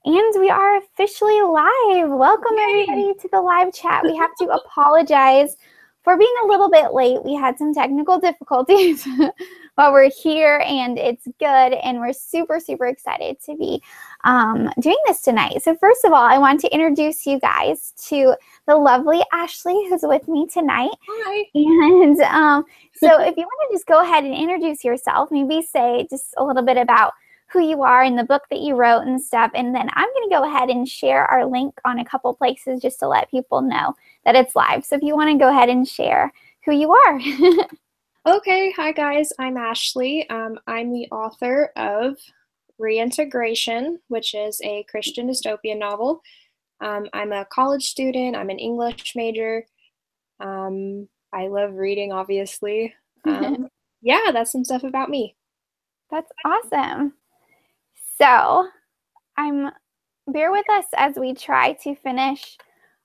And we are officially live. Welcome everybody to the live chat. We have to apologize for being a little bit late. We had some technical difficulties, but we're here and it's good. And we're super, super excited to be doing this tonight. So first of all, I want to introduce you guys to the lovely Ashley who's with me tonight. Hi. And so if you want to just go ahead and introduce yourself, maybe say just a little bit about who you are in the book that you wrote and stuff. And then I'm going to go ahead and share our link on a couple places just to let people know that it's live. So if you want to go ahead and share who you are. Okay, hi guys, I'm Ashley. I'm the author of Reintegration, which is a Christian dystopian novel. I'm a college student, I'm an English major. I love reading, obviously. Yeah, that's some stuff about me. That's awesome. So bear with us as we try to finish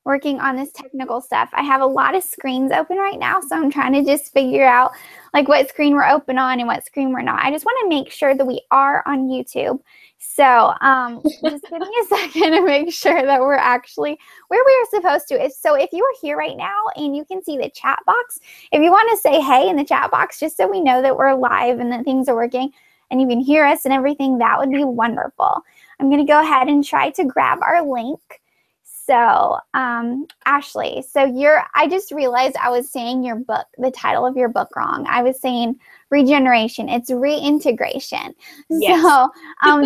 working on this technical stuff. I have a lot of screens open right now, so I'm trying to just figure out like what screen we're open on and what screen we're not. I just want to make sure that we are on YouTube. So just give me a second to make sure that we're actually where we are supposed to. So if you are here right now and you can see the chat box, if you want to say hey in the chat box, just so we know that we're live and that things are working and you can hear us and everything, that would be wonderful. I'm going to go ahead and try to grab our link. So, Ashley, so I just realized I was saying your book, the title of your book wrong. I was saying regeneration. It's reintegration. Yes. So,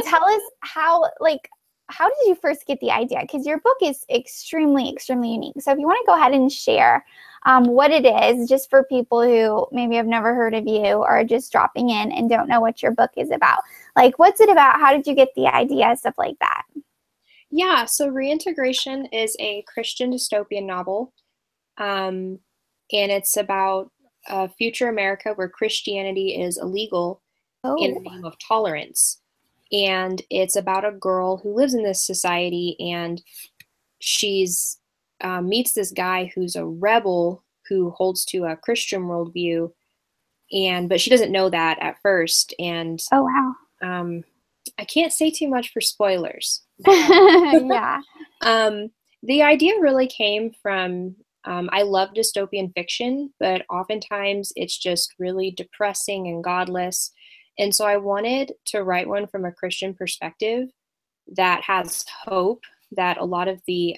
tell us how did you first get the idea? Because your book is extremely, extremely unique. So if you want to go ahead and share what it is, just for people who maybe have never heard of you or are just dropping in and don't know what your book is about. Like, what's it about? How did you get the idea? Stuff like that. Yeah, so Reintegration is a Christian dystopian novel. And it's about a future America where Christianity is illegal in the name of tolerance. And it's about a girl who lives in this society, and she's meets this guy who's a rebel who holds to a Christian worldview, but she doesn't know that at first. And oh wow, I can't say too much for spoilers. Yeah. The idea really came from I love dystopian fiction, but oftentimes it's just really depressing and godless. And so I wanted to write one from a Christian perspective that has hope that a lot of the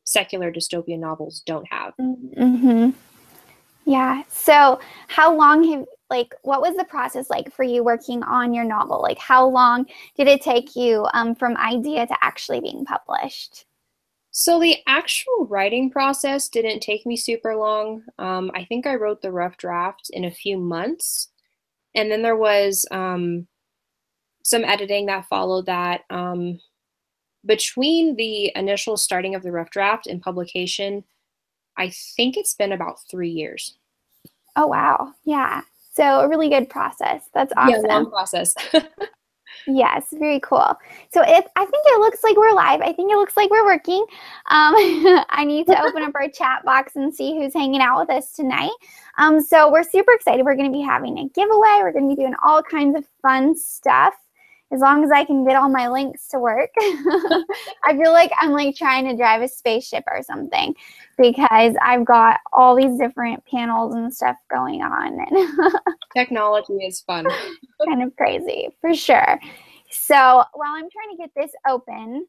secular dystopian novels don't have. Mm-hmm. Yeah. So how long what was the process like for you working on your novel? Like, how long did it take you from idea to actually being published? So the actual writing process didn't take me super long. I think I wrote the rough draft in a few months. And then there was some editing that followed that. Between the initial starting of the rough draft and publication, I think it's been about 3 years. Oh, wow. Yeah. So a really good process. That's awesome. Yeah, long process. Yes, very cool. So I think it looks like we're live. I think it looks like we're working. I need to open up our chat box and see who's hanging out with us tonight. So we're super excited. We're going to be having a giveaway. We're going to be doing all kinds of fun stuff. As long as I can get all my links to work. I feel like I'm like trying to drive a spaceship or something because I've got all these different panels and stuff going on. Technology is fun. Kind of crazy, for sure. So while I'm trying to get this open,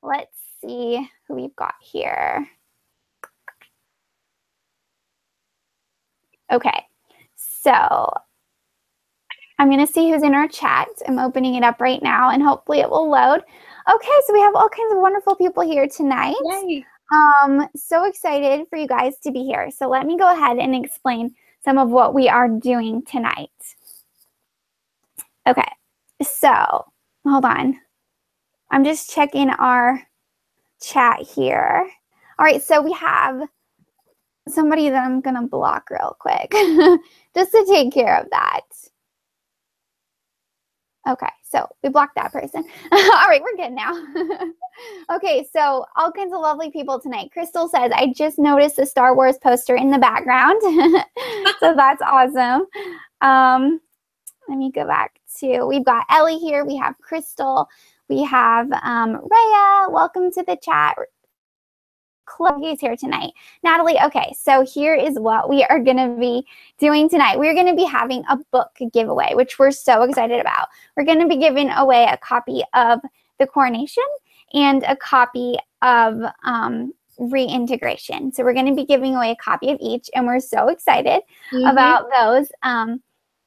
let's see who we've got here. Okay, so I'm going to see who's in our chat. I'm opening it up right now, and hopefully it will load. Okay, so we have all kinds of wonderful people here tonight. Yay. So excited for you guys to be here. So let me go ahead and explain some of what we are doing tonight. Okay, so hold on. I'm just checking our chat here. All right, so we have somebody that I'm going to block real quick just to take care of that. Okay, so we blocked that person. All right, we're good now. Okay, so all kinds of lovely people tonight. Crystal says, I just noticed the Star Wars poster in the background. So that's awesome. Let me go back to, we've got Ellie here. We have Crystal. We have Rhea, welcome to the chat. Chloe's here tonight. Natalie, okay, so here is what we are going to be doing tonight. We're going to be having a book giveaway, which we're so excited about. We're going to be giving away a copy of The Coronation and a copy of Reintegration. So we're going to be giving away a copy of each, and we're so excited about those.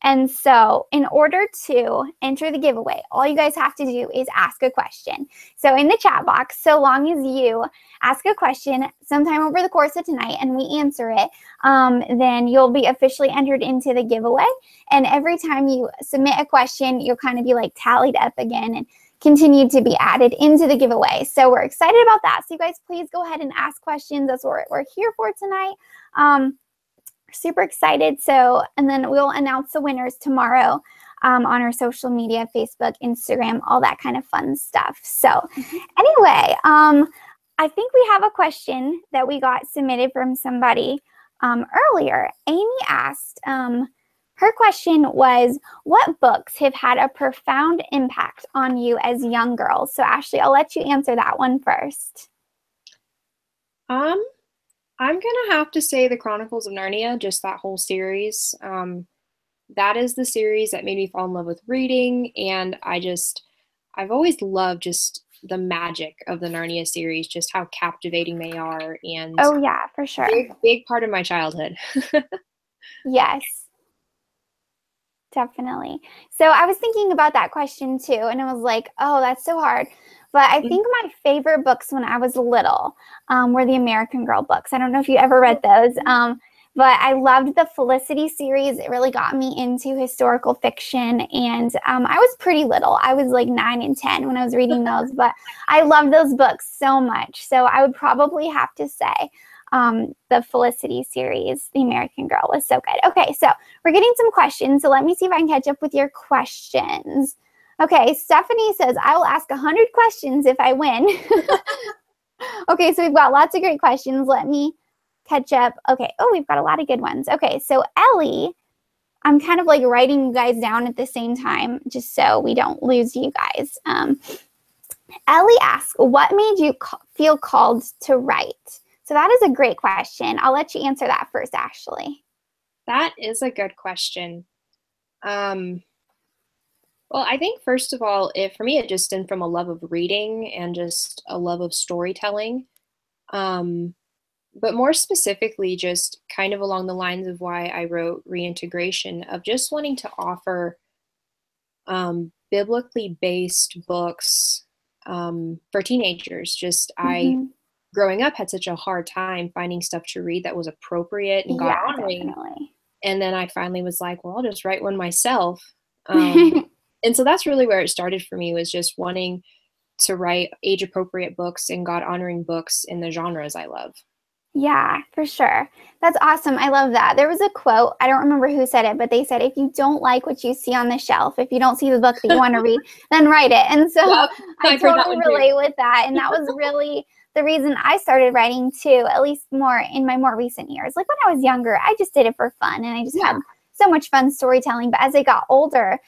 And so in order to enter the giveaway, all you guys have to do is ask a question. So in the chat box, so long as you ask a question sometime over the course of tonight and we answer it, then you'll be officially entered into the giveaway. And every time you submit a question, you'll kind of be like tallied up again and continue to be added into the giveaway. So we're excited about that. So you guys, please go ahead and ask questions. That's what we're here for tonight. Super excited. So, and then we'll announce the winners tomorrow on our social media, Facebook, Instagram, all that kind of fun stuff. So anyway, I think we have a question that we got submitted from somebody earlier. Amy asked, her question was, what books have had a profound impact on you as young girls? So Ashley, I'll let you answer that one first. I'm gonna have to say the Chronicles of Narnia, just that whole series. That is the series that made me fall in love with reading, and I've always loved just the magic of the Narnia series, just how captivating they are, and oh yeah, for sure. Big part of my childhood. Yes. Definitely. So I was thinking about that question too, and I was like, oh, that's so hard. But I think my favorite books when I was little were the American Girl books. I don't know if you ever read those, but I loved the Felicity series. It really got me into historical fiction, and I was pretty little. I was like 9 and 10 when I was reading those, but I loved those books so much. So I would probably have to say the Felicity series, The American Girl, was so good. Okay, so we're getting some questions. So let me see if I can catch up with your questions. Okay, Stephanie says, I will ask 100 questions if I win. Okay, so we've got lots of great questions. Let me catch up. Okay, oh, we've got a lot of good ones. Okay, so Ellie, I'm kind of like writing you guys down at the same time just so we don't lose you guys. Ellie asks, what made you feel called to write? So that is a great question. I'll let you answer that first, Ashley. That is a good question. Well, I think first of all, for me, it just stemmed from a love of reading and just a love of storytelling. But more specifically, just kind of along the lines of why I wrote Reintegration, of just wanting to offer biblically based books for teenagers. Just growing up, had such a hard time finding stuff to read that was appropriate and God honoring. Definitely. And then I finally was like, well, I'll just write one myself. And so that's really where it started for me, was just wanting to write age appropriate books and God honoring books in the genres I love. Yeah, for sure. That's awesome. I love that. There was a quote, I don't remember who said it, but they said, if you don't like what you see on the shelf, if you don't see the book that you want to read, then write it. And so I totally relate with that. And that was really the reason I started writing too, at least more in my more recent years. Like when I was younger, I just did it for fun and I just had so much fun storytelling. But as I got older,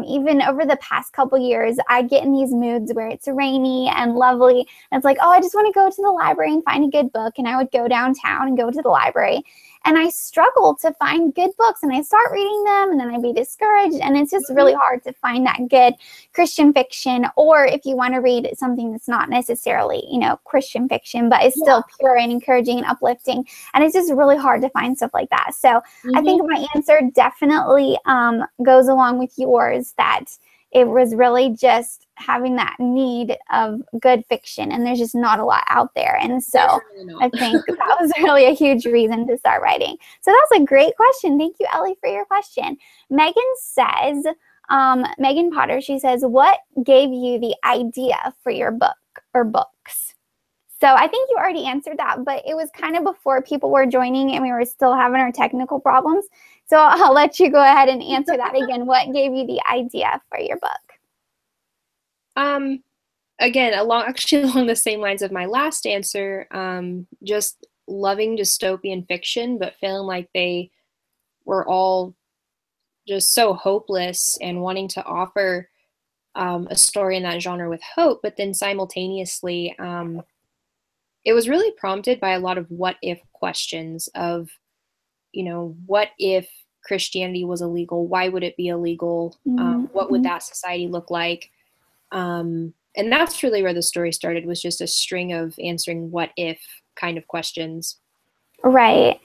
even over the past couple years, I get in these moods where it's rainy and lovely. And it's like, oh, I just want to go to the library and find a good book. And I would go downtown and go to the library. And I struggle to find good books. And I start reading them and then I'd be discouraged. And it's just really hard to find that good Christian fiction. Or if you want to read something that's not necessarily, you know, Christian fiction, but is still pure and encouraging and uplifting. And it's just really hard to find stuff like that. So I think my answer definitely goes along with yours, that it was really just having that need of good fiction, and there's just not a lot out there. And so I think that was really a huge reason to start writing. So that's a great question. Thank you, Ellie, for your question. Megan says, Megan Potter, she says, what gave you the idea for your book or books? So I think you already answered that, but it was kind of before people were joining and we were still having our technical problems. So I'll let you go ahead and answer that again. What gave you the idea for your book? Again, along the same lines of my last answer, just loving dystopian fiction, but feeling like they were all just so hopeless, and wanting to offer a story in that genre with hope, but then simultaneously, it was really prompted by a lot of what if questions of, what if Christianity was illegal? Why would it be illegal? What would that society look like? And that's really where the story started, was just a string of answering what if kind of questions. Right.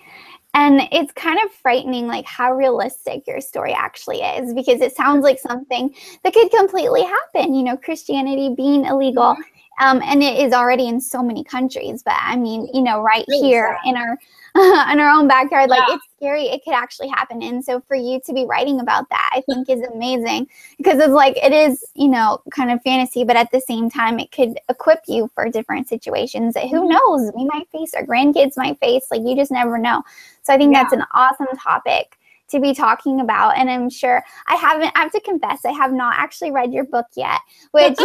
And it's kind of frightening, like how realistic your story actually is, because it sounds like something that could completely happen, Christianity being illegal. And it is already in so many countries, but I mean, right Really here sad. in our in our own backyard, like Yeah. it's scary. It could actually happen. And so for you to be writing about that, I think is amazing, because it's like, it is, kind of fantasy, but at the same time, it could equip you for different situations that who knows, we might face, our grandkids might face, like you just never know. So I think that's an awesome topic to be talking about. And I'm sure I have to confess, I have not actually read your book yet, which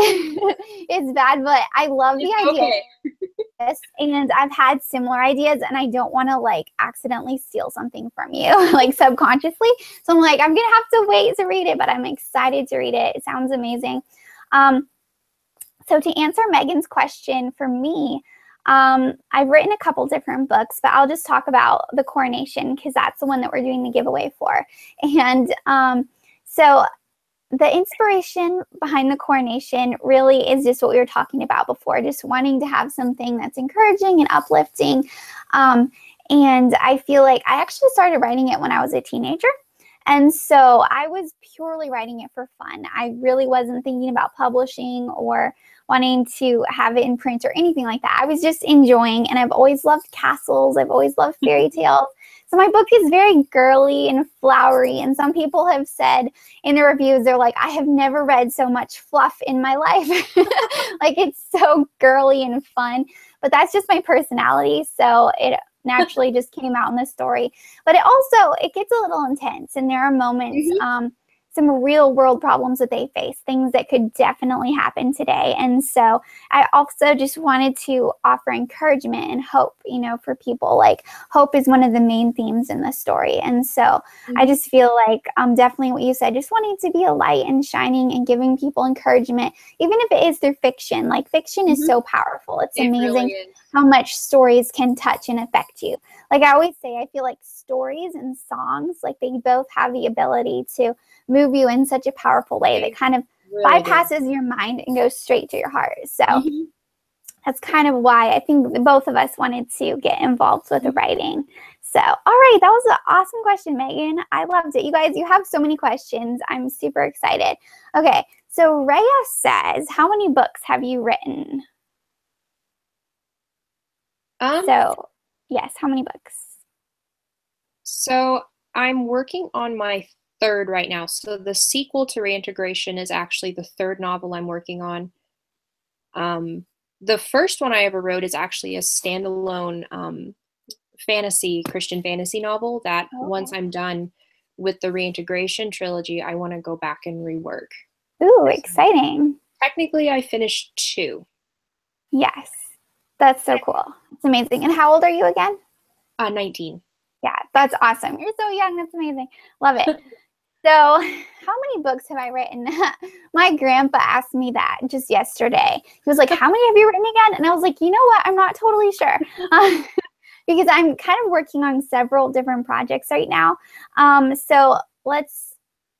is bad, but I love the idea. Okay. And I've had similar ideas, and I don't want to like accidentally steal something from you, like subconsciously. So I'm like, I'm going to have to wait to read it, but I'm excited to read it. It sounds amazing. So to answer Megan's question, for me, I've written a couple different books, but I'll just talk about The Coronation, because that's the one that we're doing the giveaway for. And so the inspiration behind The Coronation really is just what we were talking about before, just wanting to have something that's encouraging and uplifting. And I feel like I actually started writing it when I was a teenager. And so I was purely writing it for fun. I really wasn't thinking about publishing or wanting to have it in print or anything like that. I was just enjoying, and I've always loved castles. I've always loved fairy tales. So my book is very girly and flowery. And some people have said in the reviews, they're like, I have never read so much fluff in my life. Like, it's so girly and fun. But that's just my personality. So it naturally just came out in the story. But it gets a little intense, and there are moments, some real world problems that they face, things that could definitely happen today. And so I also just wanted to offer encouragement and hope, for people. Like, hope is one of the main themes in the story. And so I just feel like definitely what you said, just wanting to be a light and shining and giving people encouragement, even if it is through fiction. Like, fiction is so powerful. It's amazing really how much stories can touch and affect you. Like I always say, I feel like stories and songs, like they both have the ability to move you in such a powerful way that kind of bypasses your mind and goes straight to your heart. So that's kind of why I think both of us wanted to get involved with the writing. So, all right, that was an awesome question, Megan. I loved it. You guys, you have so many questions. I'm super excited. Okay, so Rhea says, how many books have you written? So, yes, how many books? So I'm working on my third right now. So the sequel to Reintegration is actually the third novel I'm working on. The first one I ever wrote is actually a standalone Christian fantasy novel that once I'm done with the Reintegration trilogy, I want to go back and rework. Ooh, exciting. Technically, I finished 2. Yes, that's so cool. It's amazing. And how old are you again? 19. Yeah, that's awesome. You're so young. That's amazing. Love it. So how many books have I written? My grandpa asked me that just yesterday. He was like, how many have you written again? And I was like, you know what? I'm not totally sure. Because I'm kind of working on several different projects right now. So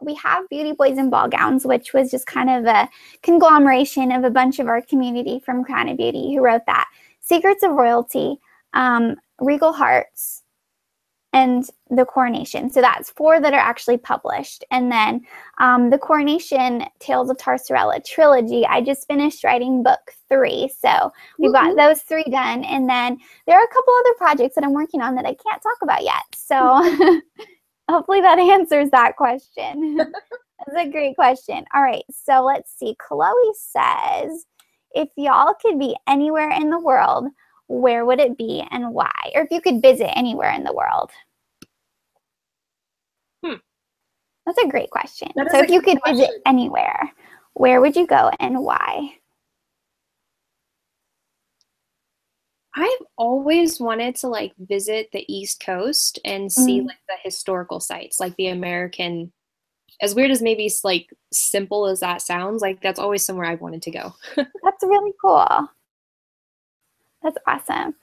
we have Beauty Boys in Ball Gowns, which was just kind of a conglomeration of a bunch of our community from Crown of Beauty who wrote that. Secrets of Royalty, Regal Hearts, and The Coronation. So that's 4 that are actually published. And then The Coronation, Tales of Tarsarella trilogy, I just finished writing book 3. So we've got those 3 done. And then there are a couple other projects that I'm working on that I can't talk about yet. So hopefully that answers that question. That's a great question. All right, so let's see. Chloe says, if y'all could be anywhere in the world, where would it be and why? Or if you could visit anywhere in the world. That's a great question. So if you could visit anywhere, where would you go and why? I've always wanted to like visit the East Coast and see like the historical sites, like the American as weird as maybe like simple as that sounds, like that's always somewhere I've wanted to go. That's really cool. That's awesome.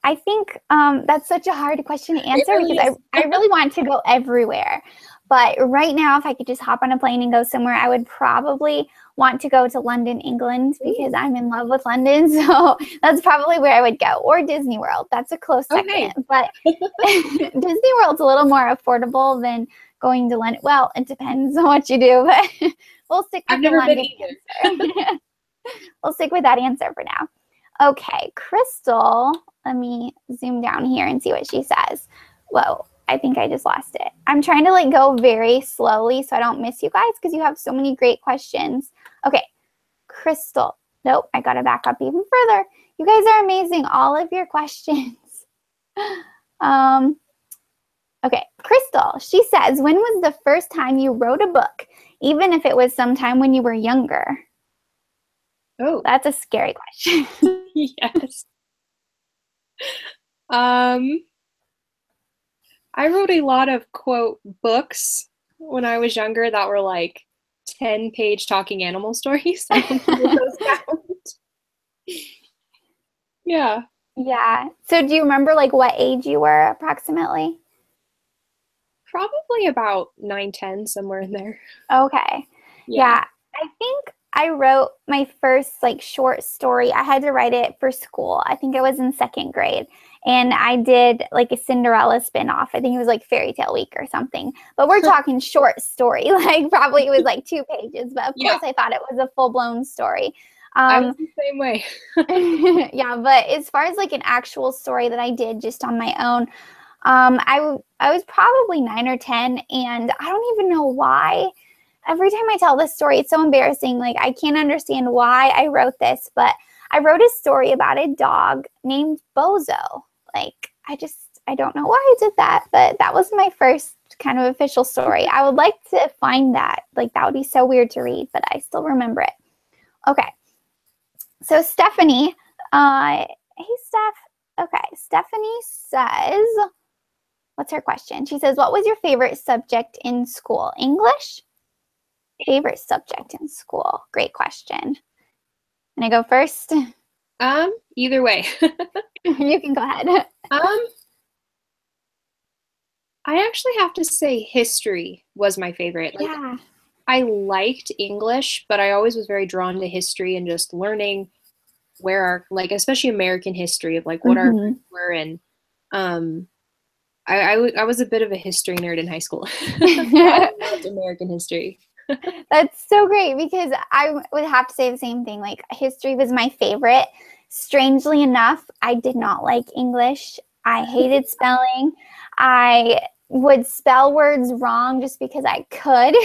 I think that's such a hard question to answer really because I really want to go everywhere. But right now, if I could just hop on a plane and go somewhere, I would probably want to go to London, England, because I'm in love with London. So that's probably where I would go. Or Disney World. That's a close second. Okay. But Disney World's a little more affordable than going to London. Well, it depends on what you do, but we'll stick with the London answer. We'll stick with that answer for now. Okay, Crystal, let me zoom down here and see what she says. Whoa, I think I just lost it. I'm trying to like go very slowly so I don't miss you guys because you have so many great questions. Okay, Crystal. Nope, I got to back up even further. You guys are amazing, all of your questions. Okay, Crystal, she says, when was the first time you wrote a book, even if it was sometime when you were younger? Oh, that's a scary question. Yes. I wrote a lot of quote books when I was younger that were like 10-page talking animal stories. I don't know if those count. Yeah. Yeah. So do you remember like what age you were approximately? Probably about 9, 10, somewhere in there. Okay. Yeah. I think I wrote my first like short story. I had to write it for school. I think it was in 2nd grade. And I did like a Cinderella spinoff. I think it was like Fairy Tale Week or something. But we're talking short story. Like probably it was like 2 pages. But of course I thought it was a full-blown story. I was the same way. Yeah, but as far as like an actual story that I did just on my own, I was probably 9 or 10, and I don't even know why. Every time I tell this story, it's so embarrassing. Like, I can't understand why I wrote this, but I wrote a story about a dog named Bozo. Like, I don't know why I did that, but that was my first kind of official story. I would like to find that. Like, that would be so weird to read, but I still remember it. Okay. So Stephanie, hey, Steph. Okay, Stephanie says, what's her question? She says, what was your favorite subject in school? English? Favorite subject in school? Great question. Can I go first? Either way. You can go ahead. I actually have to say history was my favorite. Like, Yeah. I liked English, but I always was very drawn to history and just learning where our, like, especially American history of like what our roots were. And I was a bit of a history nerd in high school. I loved American history. That's so great because I would have to say the same thing. Like, history was my favorite. Strangely enough, I did not like English. I hated spelling. I would spell words wrong just because I could.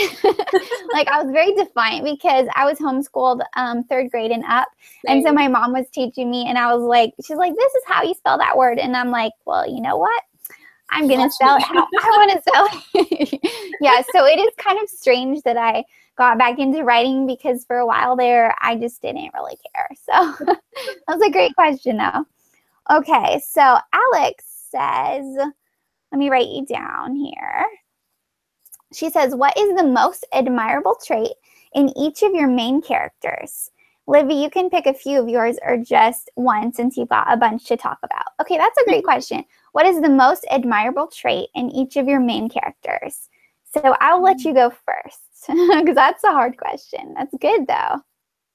Like, I was very defiant because I was homeschooled 3rd grade and up. And so my mom was teaching me, and I was like, she's like, this is how you spell that word. And I'm like, well, you know what? I'm going to spell it how I want to spell it. Yeah, so it is kind of strange that I got back into writing because for a while there, I just didn't really care. So that was a great question, though. Okay, so Alex says, let me write you down here. She says, what is the most admirable trait in each of your main characters? Livy, you can pick a few of yours or just one since you've got a bunch to talk about. Okay, that's a great question. What is the most admirable trait in each of your main characters? So I'll let you go first because that's a hard question. That's good, though.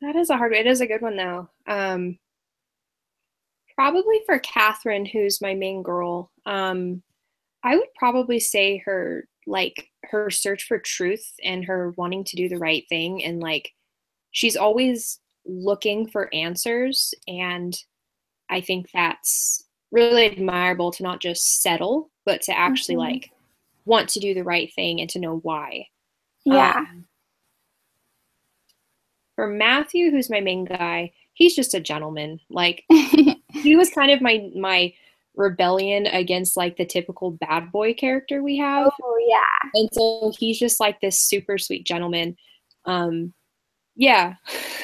That is a hard one. It is a good one, though. Probably for Catherine, who's my main girl, I would probably say her search for truth and her wanting to do the right thing. And like, she's always looking for answers. And I think that's really admirable to not just settle, but to actually like want to do the right thing and to know why. Yeah. For Matthew, who's my main guy, he's just a gentleman. Like, he was kind of my rebellion against like the typical bad boy character we have. Oh, yeah. And so he's just like this super sweet gentleman. Yeah.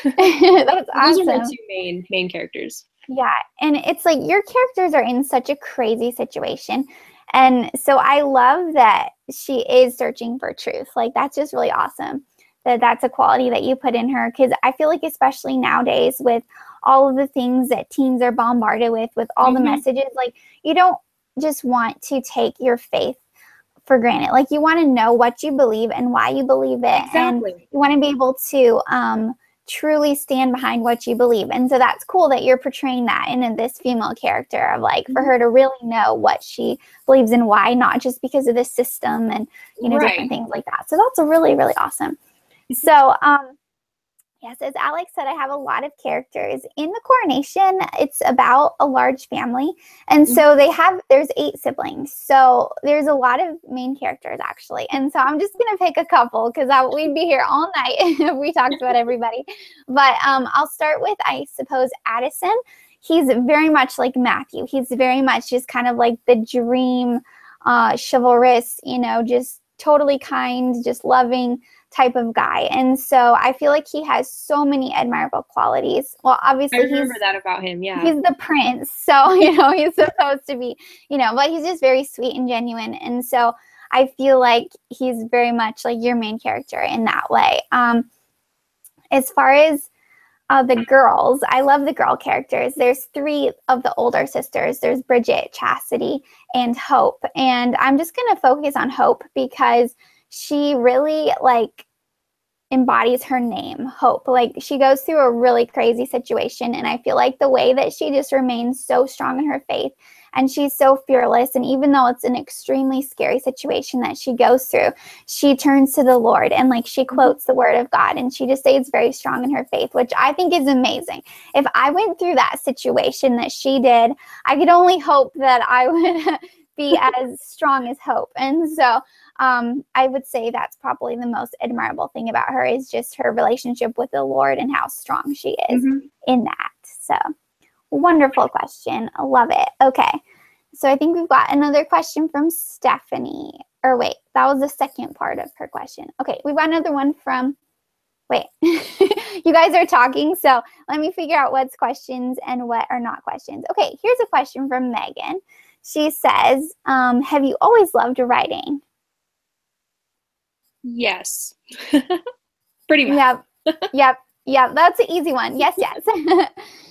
That's awesome. Those are my 2 main characters. Yeah, and it's like your characters are in such a crazy situation. And so I love that she is searching for truth. Like, that's just really awesome that that's a quality that you put in her, because I feel like especially nowadays with all of the things that teens are bombarded with all the messages, like, you don't just want to take your faith for granted. Like, you want to know what you believe and why you believe it. Exactly. And you want to be able to truly stand behind what you believe. And so that's cool that you're portraying that in this female character of, like, for her to really know what she believes and why, not just because of the system and, you know, different things like that. So that's really, really awesome. So, yes, as Alex said, I have a lot of characters. In the coronation, it's about a large family. And so there's 8 siblings. So there's a lot of main characters, actually. And so I'm just going to pick a couple, because we'd be here all night if we talked about everybody. But I'll start with, I suppose, Addison. He's very much like Matthew. He's very much just kind of like the dream, chivalrous, you know, just totally kind, just loving type of guy. And so I feel like he has so many admirable qualities. Well, obviously, I remember that about him. Yeah. He's the prince. So, you know, he's supposed to be, you know, but he's just very sweet and genuine. And so I feel like he's very much like your main character in that way. As far as the girls, I love the girl characters. There's 3 of the older sisters. There's Bridget, Chastity, and Hope. And I'm just going to focus on Hope because she really, like, embodies her name, Hope. Like, she goes through a really crazy situation, and I feel like the way that she just remains so strong in her faith, and she's so fearless, and even though it's an extremely scary situation that she goes through, she turns to the Lord, and, like, she quotes the word of God, and she just stays very strong in her faith, which I think is amazing. If I went through that situation that she did, I could only hope that I would be as strong as Hope. And so I would say that's probably the most admirable thing about her, is just her relationship with the Lord and how strong she is in that. So, wonderful question. I love it. Okay. So I think we've got another question from Stephanie. Or wait, that was the second part of her question. Okay, we've got another one from, wait, you guys are talking, so let me figure out what's questions and what are not questions. Okay, here's a question from Megan. She says, have you always loved writing? Yes. Pretty much. Yep. That's an easy one. Yes.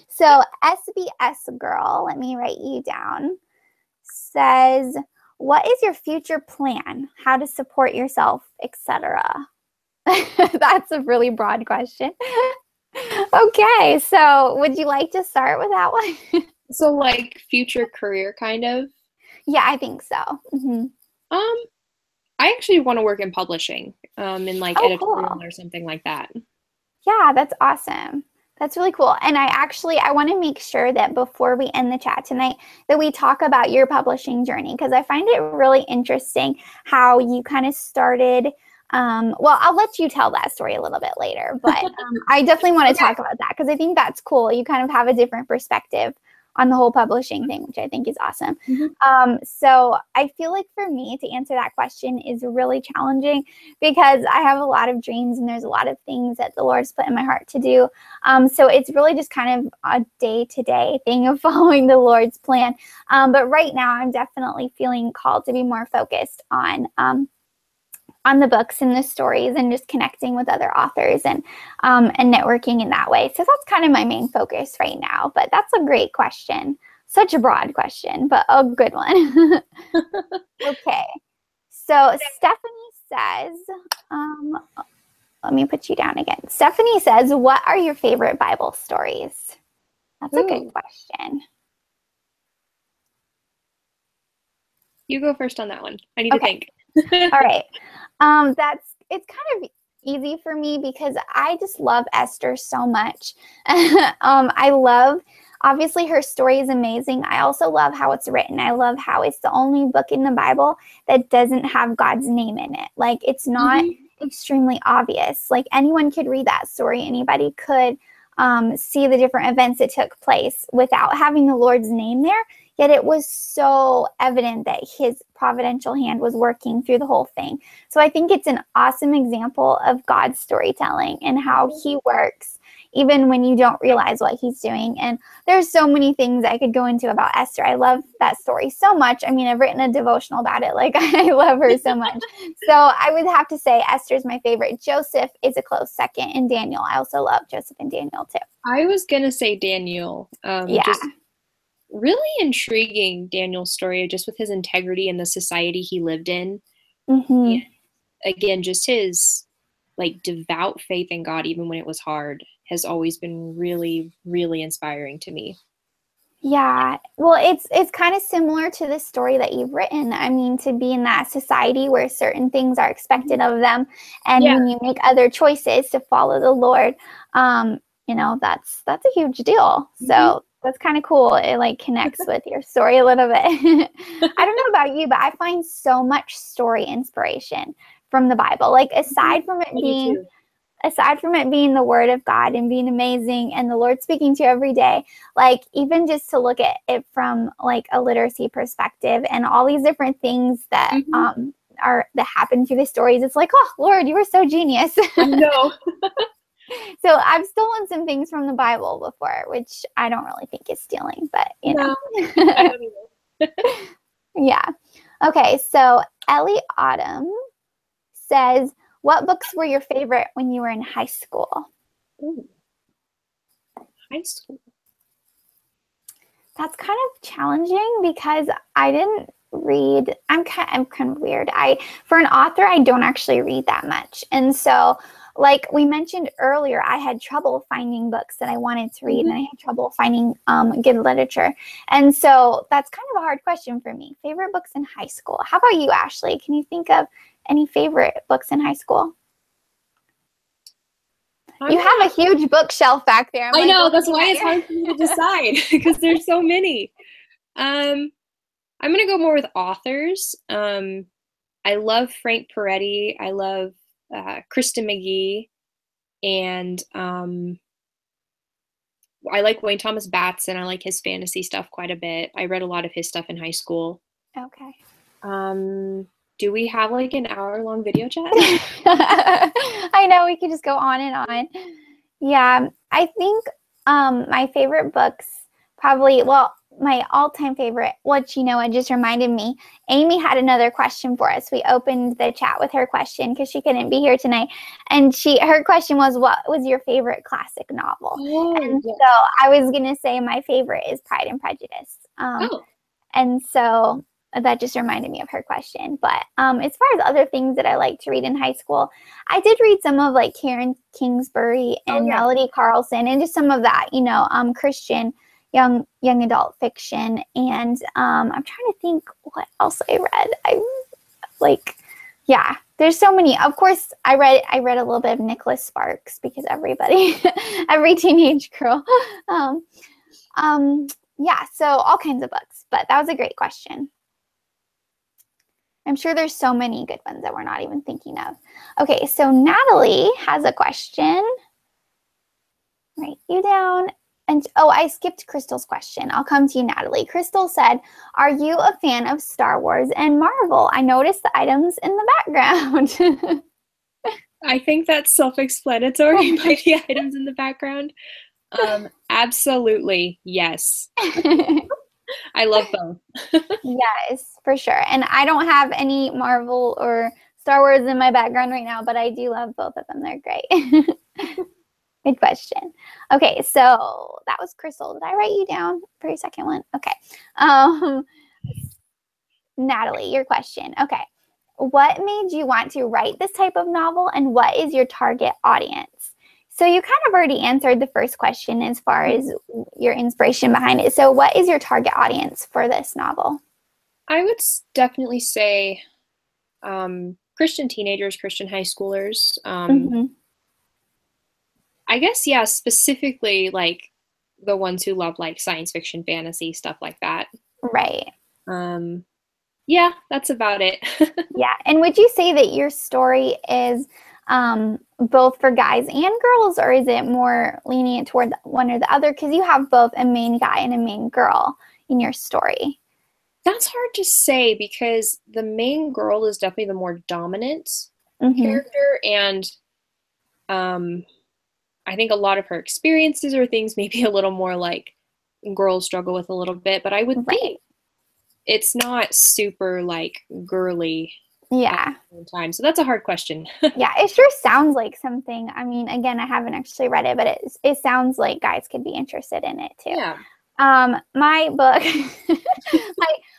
So SBS girl, let me write you down, says, what is your future plan? How to support yourself, etc.? That's a really broad question. Okay, so would you like to start with that one? So, like, future career, kind of? Yeah, I think so. I actually want to work in publishing, in like editorial cool. or something like that. Yeah, that's awesome. That's really cool. And I want to make sure that before we end the chat tonight, that we talk about your publishing journey, because I find it really interesting how you kind of started. Well, I'll let you tell that story a little bit later, but I definitely want to talk about that, because I think that's cool. You kind of have a different perspective on the whole publishing thing, which I think is awesome. So I feel like for me to answer that question is really challenging, because I have a lot of dreams and there's a lot of things that the Lord's put in my heart to do. So it's really just kind of a day-to-day thing of following the Lord's plan. But right now I'm definitely feeling called to be more focused on the books and the stories and just connecting with other authors and networking in that way. So that's kind of my main focus right now, but that's a great question. Such a broad question, but a good one. Okay. So Stephanie says, let me put you down again. Stephanie says, what are your favorite Bible stories? That's a good question. You go first on that one. I need to think. All right. It's kind of easy for me because I just love Esther so much. I love, obviously her story is amazing. I also love how it's written. I love how it's the only book in the Bible that doesn't have God's name in it. Like, it's not extremely obvious. Like, anyone could read that story. Anybody could see the different events that took place without having the Lord's name there. Yet it was so evident that his providential hand was working through the whole thing. So I think it's an awesome example of God's storytelling and how he works even when you don't realize what he's doing. And there's so many things I could go into about Esther. I love that story so much. I mean, I've written a devotional about it. Like, I love her so much. So I would have to say Esther's my favorite. Joseph is a close second, and Daniel. I also love Joseph and Daniel too. I was gonna say Daniel. Yeah. Just really intriguing Daniel's story, just with his integrity and the society he lived in. Mm-hmm. And again, just his like devout faith in God, even when it was hard, has always been really, really inspiring to me. Yeah, well, it's kind of similar to the story that you've written. I mean, to be in that society where certain things are expected of them, and Yeah. when you make other choices to follow the Lord, that's a huge deal. So that's kind of cool. It like connects with your story a little bit. I don't know about you, but I find so much story inspiration from the Bible. Like aside from it being the word of God and being amazing and the Lord speaking to you every day, like even just to look at it from like a literacy perspective and all these different things that that happen through the stories, it's like, oh Lord, you were so genius. I know. So I've stolen some things from the Bible before, which I don't really think is stealing, but you know. I don't either. Yeah. Okay, so Ellie Autumn says, what books were your favorite when you were in high school? Ooh. High school. That's kind of challenging because I didn't read. I'm kind of weird. For an author, I don't actually read that much. And so, like we mentioned earlier, I had trouble finding books that I wanted to read, and I had trouble finding good literature. And so that's kind of a hard question for me. Favorite books in high school. How about you, Ashley? Can you think of any favorite books in high school? You have a huge bookshelf back there. I know, that's why it's hard for me to decide because there's so many. I'm gonna go more with authors. I love Frank Peretti. I love Kristen McGee, and I like Wayne Thomas Batson. I like his fantasy stuff quite a bit. I read a lot of his stuff in high school. Okay. Do we have like an hour-long video chat? I know, we could just go on and on. Yeah, I think my favorite books probably, well, my all-time favorite, which, it just reminded me, Amy had another question for us. We opened the chat with her question because she couldn't be here tonight. And her question was, what was your favorite classic novel? So I was going to say my favorite is Pride and Prejudice. And so that just reminded me of her question. But as far as other things that I like to read in high school, I did read some of like Karen Kingsbury and Melody Carlson and just some of that, Christian young adult fiction. And I'm trying to think what else I read. There's so many. Of course, I read a little bit of Nicholas Sparks because every teenage girl. So all kinds of books. But that was a great question. I'm sure there's so many good ones that we're not even thinking of. Okay, so Natalie has a question. Write you down. And I skipped Crystal's question. I'll come to you, Natalie. Crystal said, are you a fan of Star Wars and Marvel? I noticed the items in the background. I think that's self-explanatory by the items in the background. Absolutely, yes. I love both. Yes, for sure. And I don't have any Marvel or Star Wars in my background right now, but I do love both of them. They're great. Good question. Okay, so that was Crystal. Did I write you down for your second one? Okay. Natalie, your question. Okay. What made you want to write this type of novel, and what is your target audience? So you kind of already answered the first question as far as your inspiration behind it. So what is your target audience for this novel? I would definitely say Christian teenagers, Christian high schoolers. I guess, yeah, specifically like the ones who love like science fiction, fantasy, stuff like that. Right. Yeah, that's about it. Yeah. And would you say that your story is both for guys and girls, or is it more lenient toward one or the other? Because you have both a main guy and a main girl in your story. That's hard to say because the main girl is definitely the more dominant character, and I think a lot of her experiences are things maybe a little more like girls struggle with a little bit, but I would think it's not super like girly at the same time. So that's a hard question. Yeah, it sure sounds like something. I mean, again, I haven't actually read it, but it sounds like guys could be interested in it too. Yeah. My book,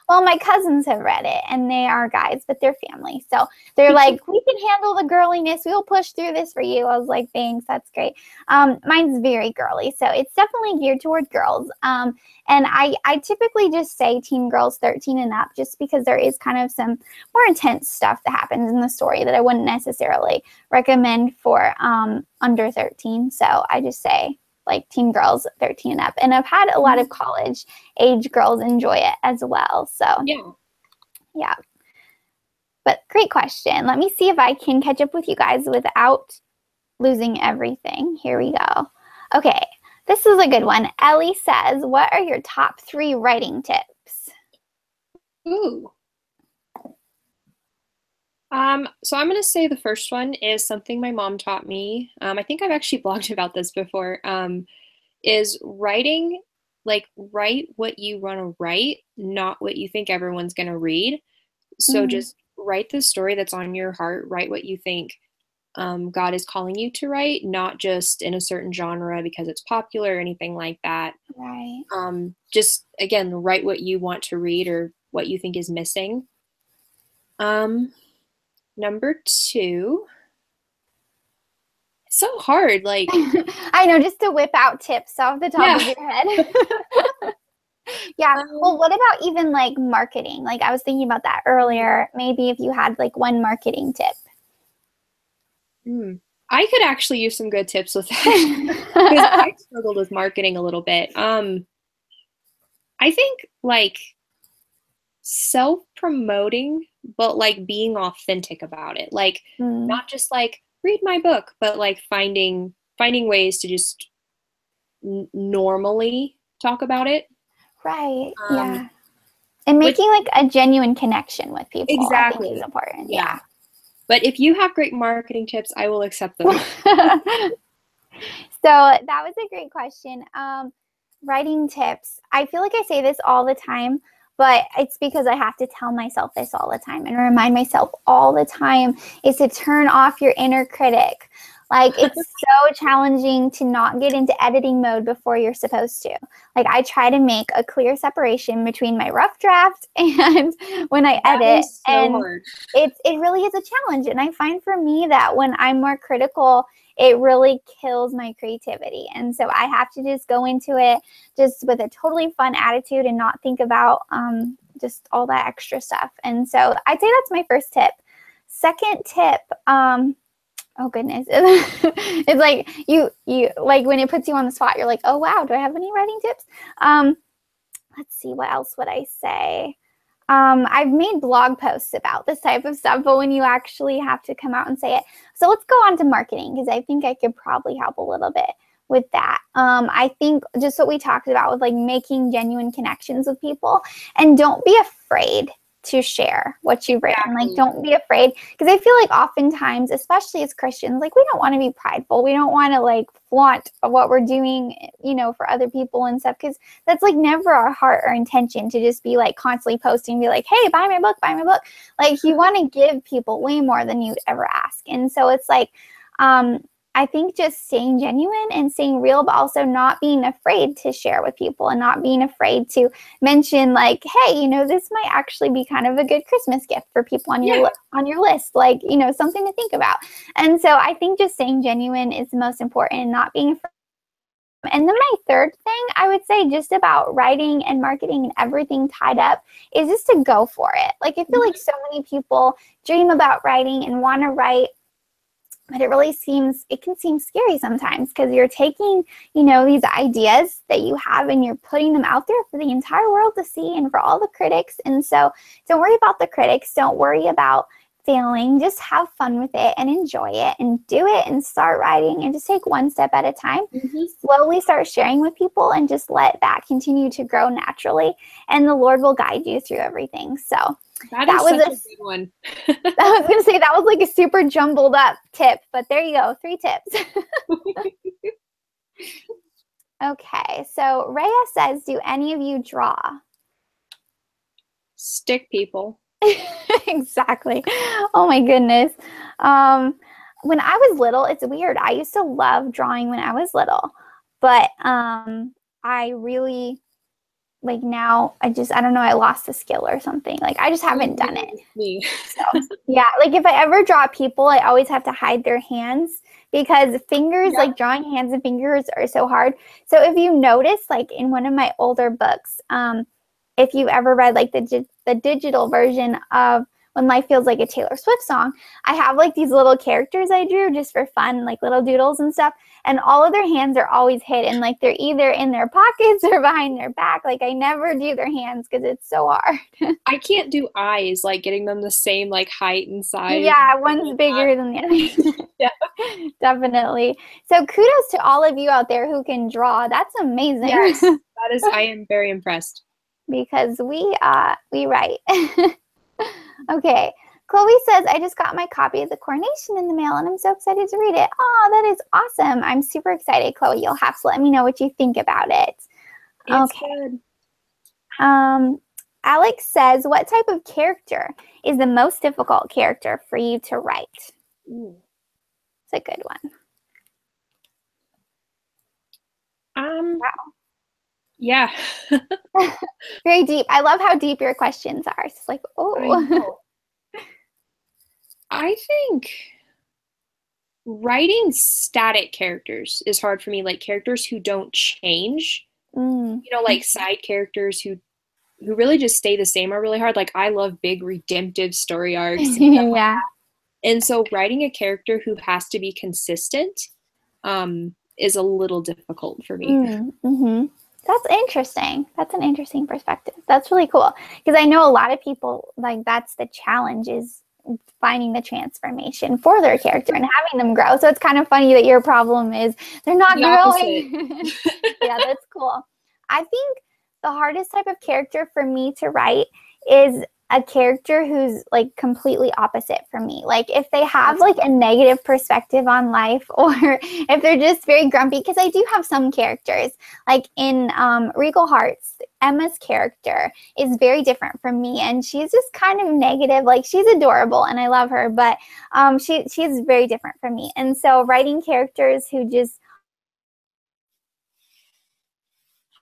my cousins have read it, and they are guys, but they're family. So they're like, we can handle the girliness. We'll push through this for you. I was like, thanks, that's great. Mine's very girly, so it's definitely geared toward girls. And I typically just say teen girls 13 and up, just because there is kind of some more intense stuff that happens in the story that I wouldn't necessarily recommend for under 13. So I just say like teen girls 13 and up. And I've had a lot of college age girls enjoy it as well. So yeah. But great question. Let me see if I can catch up with you guys without losing everything. Here we go. Okay, this is a good one. Ellie says, what are your top 3 writing tips? Ooh. So I'm going to say the first one is something my mom taught me. I think I've actually blogged about this before, is writing, like write what you want to write, not what you think everyone's going to read. So just write the story that's on your heart, write what you think God is calling you to write, not just in a certain genre because it's popular or anything like that. Right. Just, again, write what you want to read or what you think is missing. Number 2, it's so hard. Like, I know, just to whip out tips off the top of your head. Yeah. Well, what about even like marketing? Like I was thinking about that earlier. Maybe if you had like one marketing tip. I could actually use some good tips with that because I struggled with marketing a little bit. I think like self-promoting, but like being authentic about it. Like not just like read my book, but like finding ways to just normally talk about it. Right. Yeah. And making like a genuine connection with people. Exactly. I think is important. Yeah. But if you have great marketing tips, I will accept them. So that was a great question. Writing tips. I feel like I say this all the time, but it's because I have to tell myself this all the time and remind myself all the time is to turn off your inner critic. Like it's so challenging to not get into editing mode before you're supposed to. Like I try to make a clear separation between my rough draft and when I edit. So and hard. It really is a challenge. And I find for me that when I'm more critical, it really kills my creativity. And so I have to just go into it just with a totally fun attitude and not think about just all that extra stuff. And so I'd say that's my first tip. Second tip, oh goodness. It's like you like when it puts you on the spot, you're like, oh wow, do I have any writing tips? Let's see, what else would I say? I've made blog posts about this type of stuff, but when you actually have to come out and say it. So let's go on to marketing because I think I could probably help a little bit with that. I think just what we talked about with like making genuine connections with people, and don't be afraid to share what you've written. Exactly. Like, don't be afraid, because I feel like oftentimes, especially as Christians, like we don't want to be prideful. We don't want to like flaunt what we're doing, you know, for other people and stuff, because that's like never our heart or intention to just be like constantly posting, be like, hey, buy my book, buy my book. Like you want to give people way more than you'd ever ask. And so it's like, I think just staying genuine and staying real, but also not being afraid to share with people and not being afraid to mention like, hey, you know, this might actually be kind of a good Christmas gift for people on your list, like, you know, something to think about. And so I think just staying genuine is the most important, and not being afraid. And then my third thing I would say just about writing and marketing and everything tied up is just to go for it. Like I feel like so many people dream about writing and want to write, but it can seem scary sometimes, because you're taking, you know, these ideas that you have and you're putting them out there for the entire world to see and for all the critics. And so don't worry about the critics. Don't worry about failing. Just have fun with it and enjoy it and do it and start writing and just take one step at a time. Slowly start sharing with people and just let that continue to grow naturally. And the Lord will guide you through everything. So That That is was such a good one. I was gonna say that was like a super jumbled up tip, but there you go, 3 tips. Okay, so Rhea says, do any of you draw? Stick people. Exactly. Oh my goodness. When I was little, it's weird. I used to love drawing when I was little, but I really like now I don't know, I lost the skill or something. Like I just haven't done it. Me. So yeah, like if I ever draw people, I always have to hide their hands because fingers, like drawing hands and fingers are so hard. So if you notice, like in one of my older books, if you've ever read like the digital version of When Life Feels Like a Taylor Swift Song, I have like these little characters I drew just for fun, like little doodles and stuff. And all of their hands are always hidden. Like they're either in their pockets or behind their back. Like I never do their hands because it's so hard. I can't do eyes, like getting them the same like height and size. Yeah, one's bigger than the other. Yeah. Definitely. So kudos to all of you out there who can draw. That's amazing. Yes, that is, I am very impressed. Because we write. Okay. Chloe says, I just got my copy of The Coronation in the mail and I'm so excited to read it. Oh, that is awesome. I'm super excited, Chloe. You'll have to let me know what you think about it. It's good. Alex says, what type of character is the most difficult character for you to write? Ooh. It's a good one. Wow. Yeah. Very deep. I love how deep your questions are. It's like, oh. I think writing static characters is hard for me, like characters who don't change. You know, like side characters who really just stay the same are really hard. Like I love big redemptive story arcs. Yeah. And so writing a character who has to be consistent is a little difficult for me. Mm-hmm. That's interesting. That's an interesting perspective. That's really cool. Because I know a lot of people, like that's the challenge is finding the transformation for their character and having them grow. So it's kind of funny that your problem is they're not growing. Yeah, that's cool. I think the hardest type of character for me to write is a character who's like completely opposite from me. Like if they have like a negative perspective on life or if they're just very grumpy, because I do have some characters like in Regal Hearts, Emma's character is very different from me and she's just kind of negative. Like she's adorable and I love her, but she's very different from me. And so writing characters who just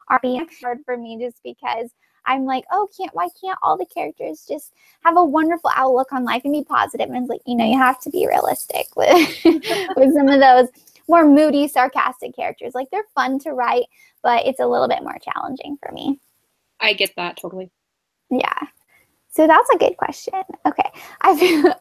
are being hard for me just because I'm like, oh, why can't all the characters just have a wonderful outlook on life and be positive? And it's like, you know, you have to be realistic with, with some of those more moody, sarcastic characters. Like they're fun to write, but it's a little bit more challenging for me. I get that totally. Yeah. So that's a good question. Okay.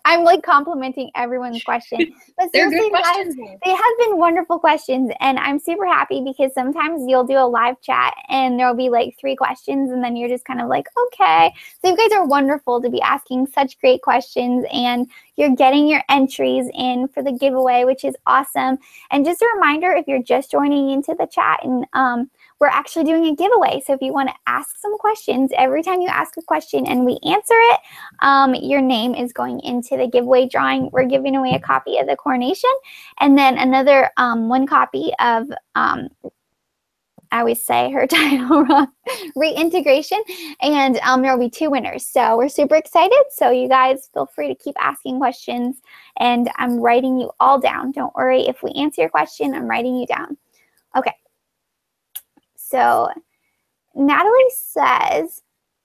I'm like complimenting everyone's question. But seriously, guys, they have been wonderful questions. And I'm super happy because sometimes you'll do a live chat and there'll be like 3 questions and then you're just kind of like, okay. So you guys are wonderful to be asking such great questions and you're getting your entries in for the giveaway, which is awesome. And just a reminder, if you're just joining into the chat and we're actually doing a giveaway. So if you want to ask some questions, every time you ask a question and we answer it, your name is going into the giveaway drawing. We're giving away a copy of The Coronation and then another 1 copy of, I always say her title wrong, Reintegration. And there will be 2 winners. So we're super excited. So you guys feel free to keep asking questions and I'm writing you all down. Don't worry. If we answer your question, I'm writing you down. Okay. So Natalie says,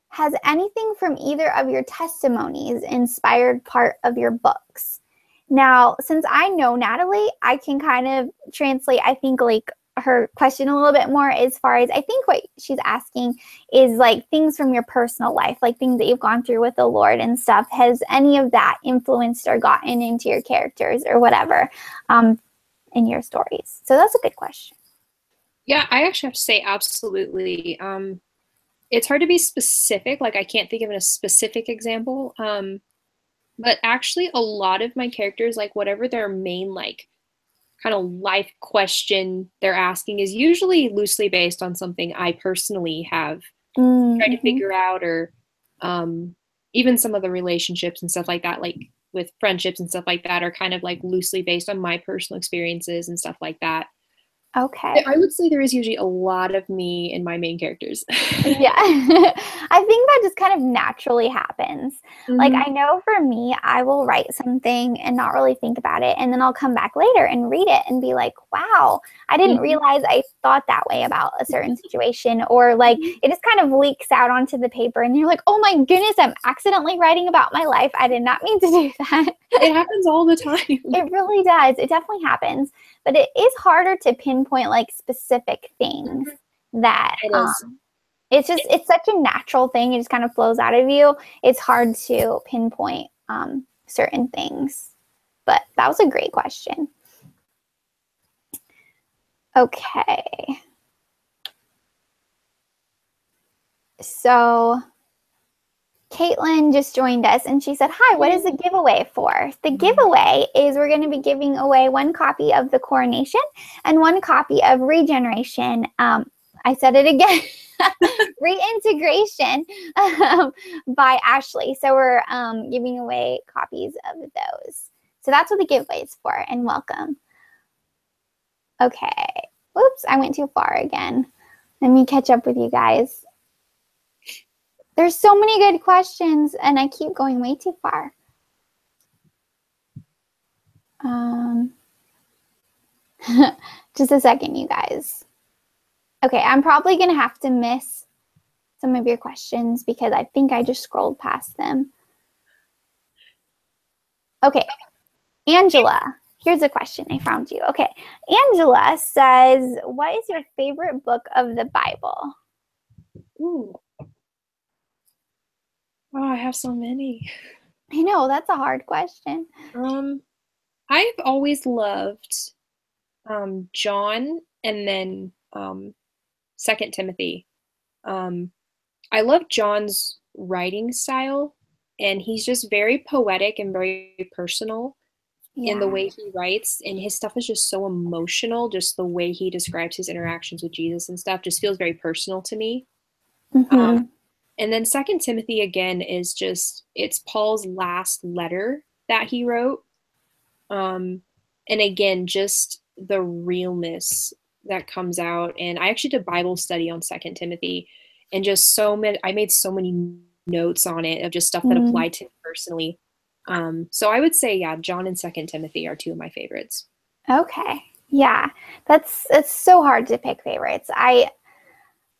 has anything from either of your testimonies inspired part of your books? Now, since I know Natalie, I can kind of translate, I think, like her question a little bit more as far as I think what she's asking is like things from your personal life, like things that you've gone through with the Lord and stuff. Has any of that influenced or gotten into your characters or whatever in your stories? So that's a good question. Yeah, I actually have to say absolutely. It's hard to be specific. Like I can't think of a specific example. But actually a lot of my characters, like whatever their main like kind of life question they're asking is usually loosely based on something I personally have tried to figure out or, even some of the relationships and stuff like that, like with friendships and stuff like that, are kind of like loosely based on my personal experiences and stuff like that. Okay. I would say there is usually a lot of me in my main characters. Yeah. I think that just kind of naturally happens. Like, Mhm. I know for me, I will write something and not really think about it. And then I'll come back later and read it and be like, wow, I didn't Mhm. realize I thought that way about a certain situation. Or like it just kind of leaks out onto the paper and you're like, oh my goodness, I'm accidentally writing about my life. I did not mean to do that. It happens all the time. It really does. It definitely happens. But it is harder to pinpoint like specific things that It is. it's such a natural thing. It just kind of flows out of you. It's hard to pinpoint certain things. But that was a great question. Okay. So Caitlin just joined us and she said, hi, what is the giveaway for? The giveaway is we're going to be giving away 1 copy of The Coronation and 1 copy of Regeneration. I said it again. Reintegration by Ashley. So we're giving away copies of those. So that's what the giveaway is for, and welcome. Okay. Oops, I went too far again. Let me catch up with you guys. There's so many good questions, and I keep going way too far. Just a second, you guys. Okay, I'm probably going to have to miss some of your questions because I think I just scrolled past them. Okay, Angela, here's a question. I found you. Okay, Angela says, what is your favorite book of the Bible? Ooh. Oh, I have so many. I know, that's a hard question. I've always loved John and then 2 Timothy. I love John's writing style, and he's just very poetic and very personal in the way he writes, and his stuff is just so emotional. Just the way he describes his interactions with Jesus and stuff just feels very personal to me. And then 2 Timothy again is just, it's Paul's last letter that he wrote. And again, just the realness that comes out. And I actually did Bible study on 2 Timothy, and just so many, I made so many notes on it of just stuff that applied to me personally. So I would say, yeah, John and 2 Timothy are 2 of my favorites. Okay. Yeah, it's so hard to pick favorites.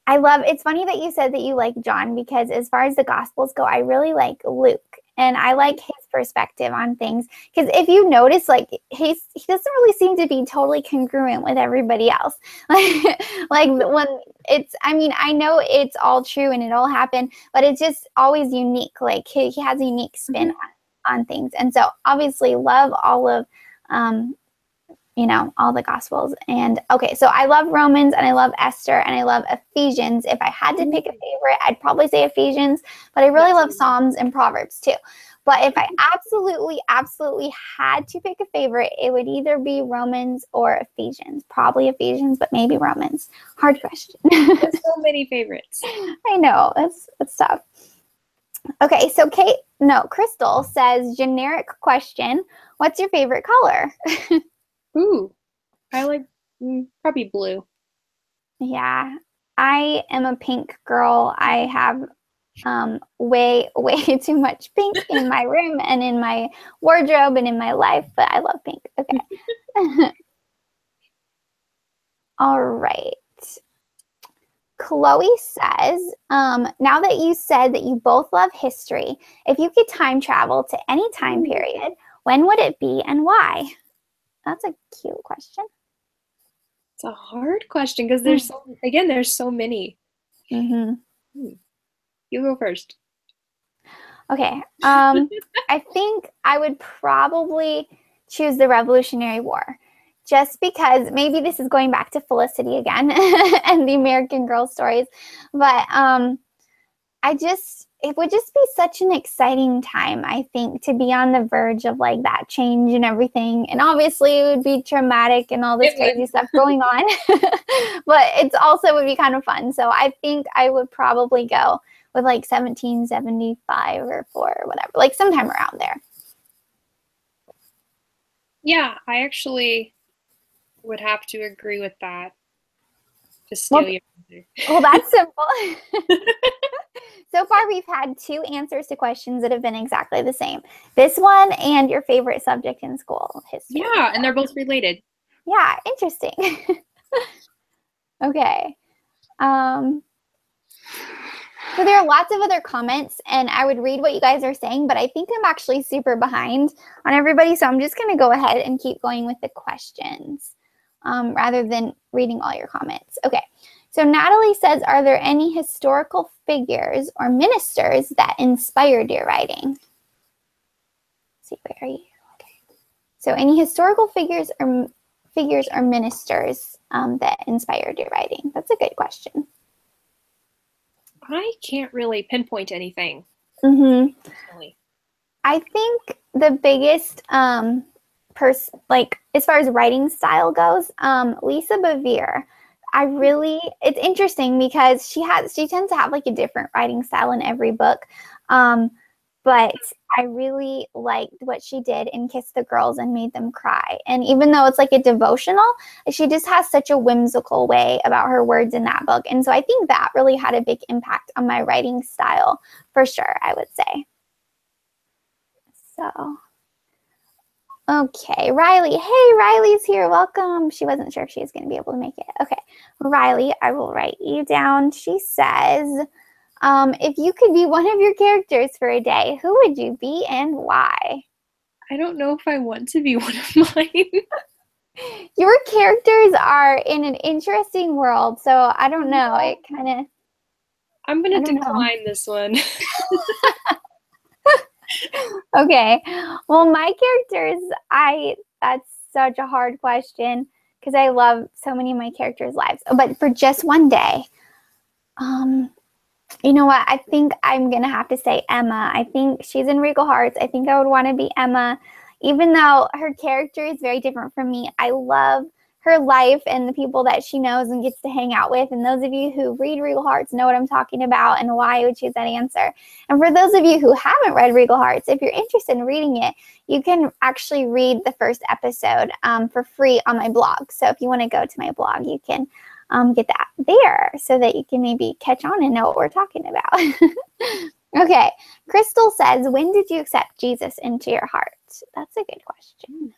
I love, it's funny that you said that you like John, because as far as the Gospels go, I really like Luke, and I like his perspective on things. Because if you notice, like he doesn't really seem to be totally congruent with everybody else. Like when it's, I mean, I know it's all true and it all happened, but it's just always unique. Like he has a unique spin on things. And so obviously love all of you know, all the Gospels. And okay, so I love Romans and I love Esther and I love Ephesians. If I had to pick a favorite, I'd probably say Ephesians, but I really love Psalms and Proverbs too. But if I absolutely had to pick a favorite, it would either be Romans or Ephesians. Probably Ephesians, but maybe Romans. Hard question. There's so many favorites. I know, it's tough. Okay, so Crystal says, generic question, what's your favorite color? Ooh, I like probably blue. Yeah, I am a pink girl. I have way too much pink in my room and in my wardrobe and in my life, but I love pink. Okay. All right. Chloe says, now that you said that you both love history, if you could time travel to any time period, when would it be and why? That's a cute question. It's a hard question because there's so many. You go first. Okay. I think I would probably choose the Revolutionary War, just because maybe this is going back to Felicity again and the American Girl stories, but I just it would just be such an exciting time, I think, to be on the verge of like that change and everything. And obviously it would be traumatic and all this crazy stuff going on, but it's also would be kind of fun. So I think I would probably go with like 1775 or 4 or whatever, like sometime around there. Yeah, I actually would have to agree with that. To steal your answer. Well, that's simple. So far, we've had 2 answers to questions that have been exactly the same. This one and your favorite subject in school, history. Yeah, and they're both related. Yeah, interesting. Okay. So there are lots of other comments, and I would read what you guys are saying, but I think I'm actually super behind on everybody, so I'm just going to go ahead and keep going with the questions rather than reading all your comments. Okay. So Natalie says, are there any historical figures or ministers that inspired your writing? Let's see, where are you? Okay. So any historical figures or ministers that inspired your writing? That's a good question. I can't really pinpoint anything. I think the biggest like as far as writing style goes, Lisa Bevere. It's interesting because she tends to have like a different writing style in every book. But I really liked what she did in Kiss the Girls and Made Them Cry. And even though it's like a devotional, she just has such a whimsical way about her words in that book. And so I think that really had a big impact on my writing style for sure, I would say. So, okay, Riley. Hey, Riley's here. Welcome. She wasn't sure if she was going to be able to make it. Okay, Riley, I will write you down. She says, if you could be one of your characters for a day, who would you be and why? I don't know if I want to be one of mine. Your characters are in an interesting world, so I don't know. It kind of... I'm going to decline this one. Okay. Well, my characters, that's such a hard question because I love so many of my characters' lives. But for just one day, you know what? I think I'm going to have to say Emma. I think she's in Regal Hearts. I think I would want to be Emma. Even though her character is very different from me, I love her life and the people that she knows and gets to hang out with. And those of you who read Regal Hearts know what I'm talking about and why I would choose that answer. And for those of you who haven't read Regal Hearts, if you're interested in reading it, you can actually read the first episode for free on my blog. So if you want to go to my blog, you can get that there so that you can maybe catch on and know what we're talking about. Okay. Crystal says, when did you accept Jesus into your heart? That's a good question.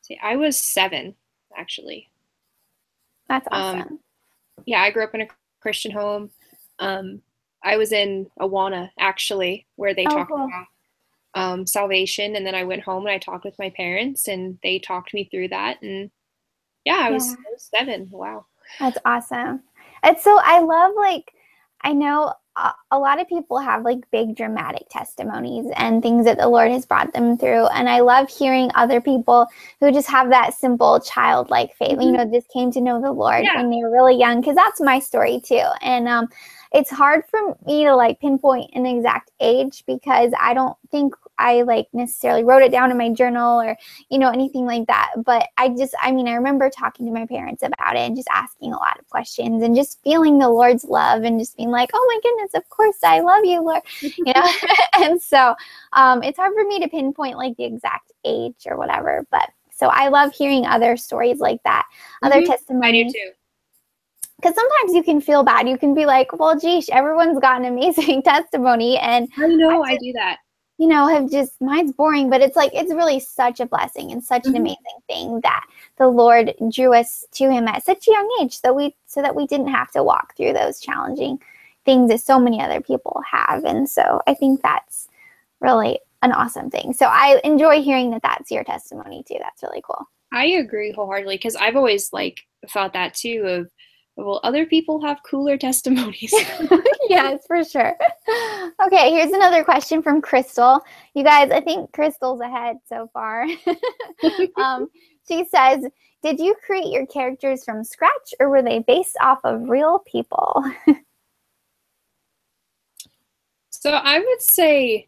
See, I was 7, actually. That's awesome. Yeah, I grew up in a Christian home. I was in Awana, actually, where they talked about salvation, and then I went home and I talked with my parents, and they talked me through that, and yeah, I was 7. Wow. That's awesome. It's so, I love, like, I know a lot of people have like big dramatic testimonies and things that the Lord has brought them through. And I love hearing other people who just have that simple childlike faith, you know, just came to know the Lord when they were really young, because that's my story too. And it's hard for me to like pinpoint an exact age because I don't think I like necessarily wrote it down in my journal or, you know, anything like that. But I remember talking to my parents about it and just asking a lot of questions and just feeling the Lord's love and just being like, oh my goodness, of course I love you, Lord, you know. And so it's hard for me to pinpoint like the exact age or whatever. But so I love hearing other stories like that, other testimonies. I do too. Because sometimes you can feel bad. You can be like, well, geez, everyone's got an amazing testimony. And I know, I do that. You know, mine's boring, but it's like, it's really such a blessing and such an amazing thing that the Lord drew us to him at such a young age so that we didn't have to walk through those challenging things that so many other people have. And so I think that's really an awesome thing. So I enjoy hearing that that's your testimony too. That's really cool. I agree wholeheartedly because I've always like thought that too of, well, other people have cooler testimonies. Yes, for sure. Okay, here's another question from Crystal. You guys, I think Crystal's ahead so far. She says, did you create your characters from scratch or were they based off of real people? So I would say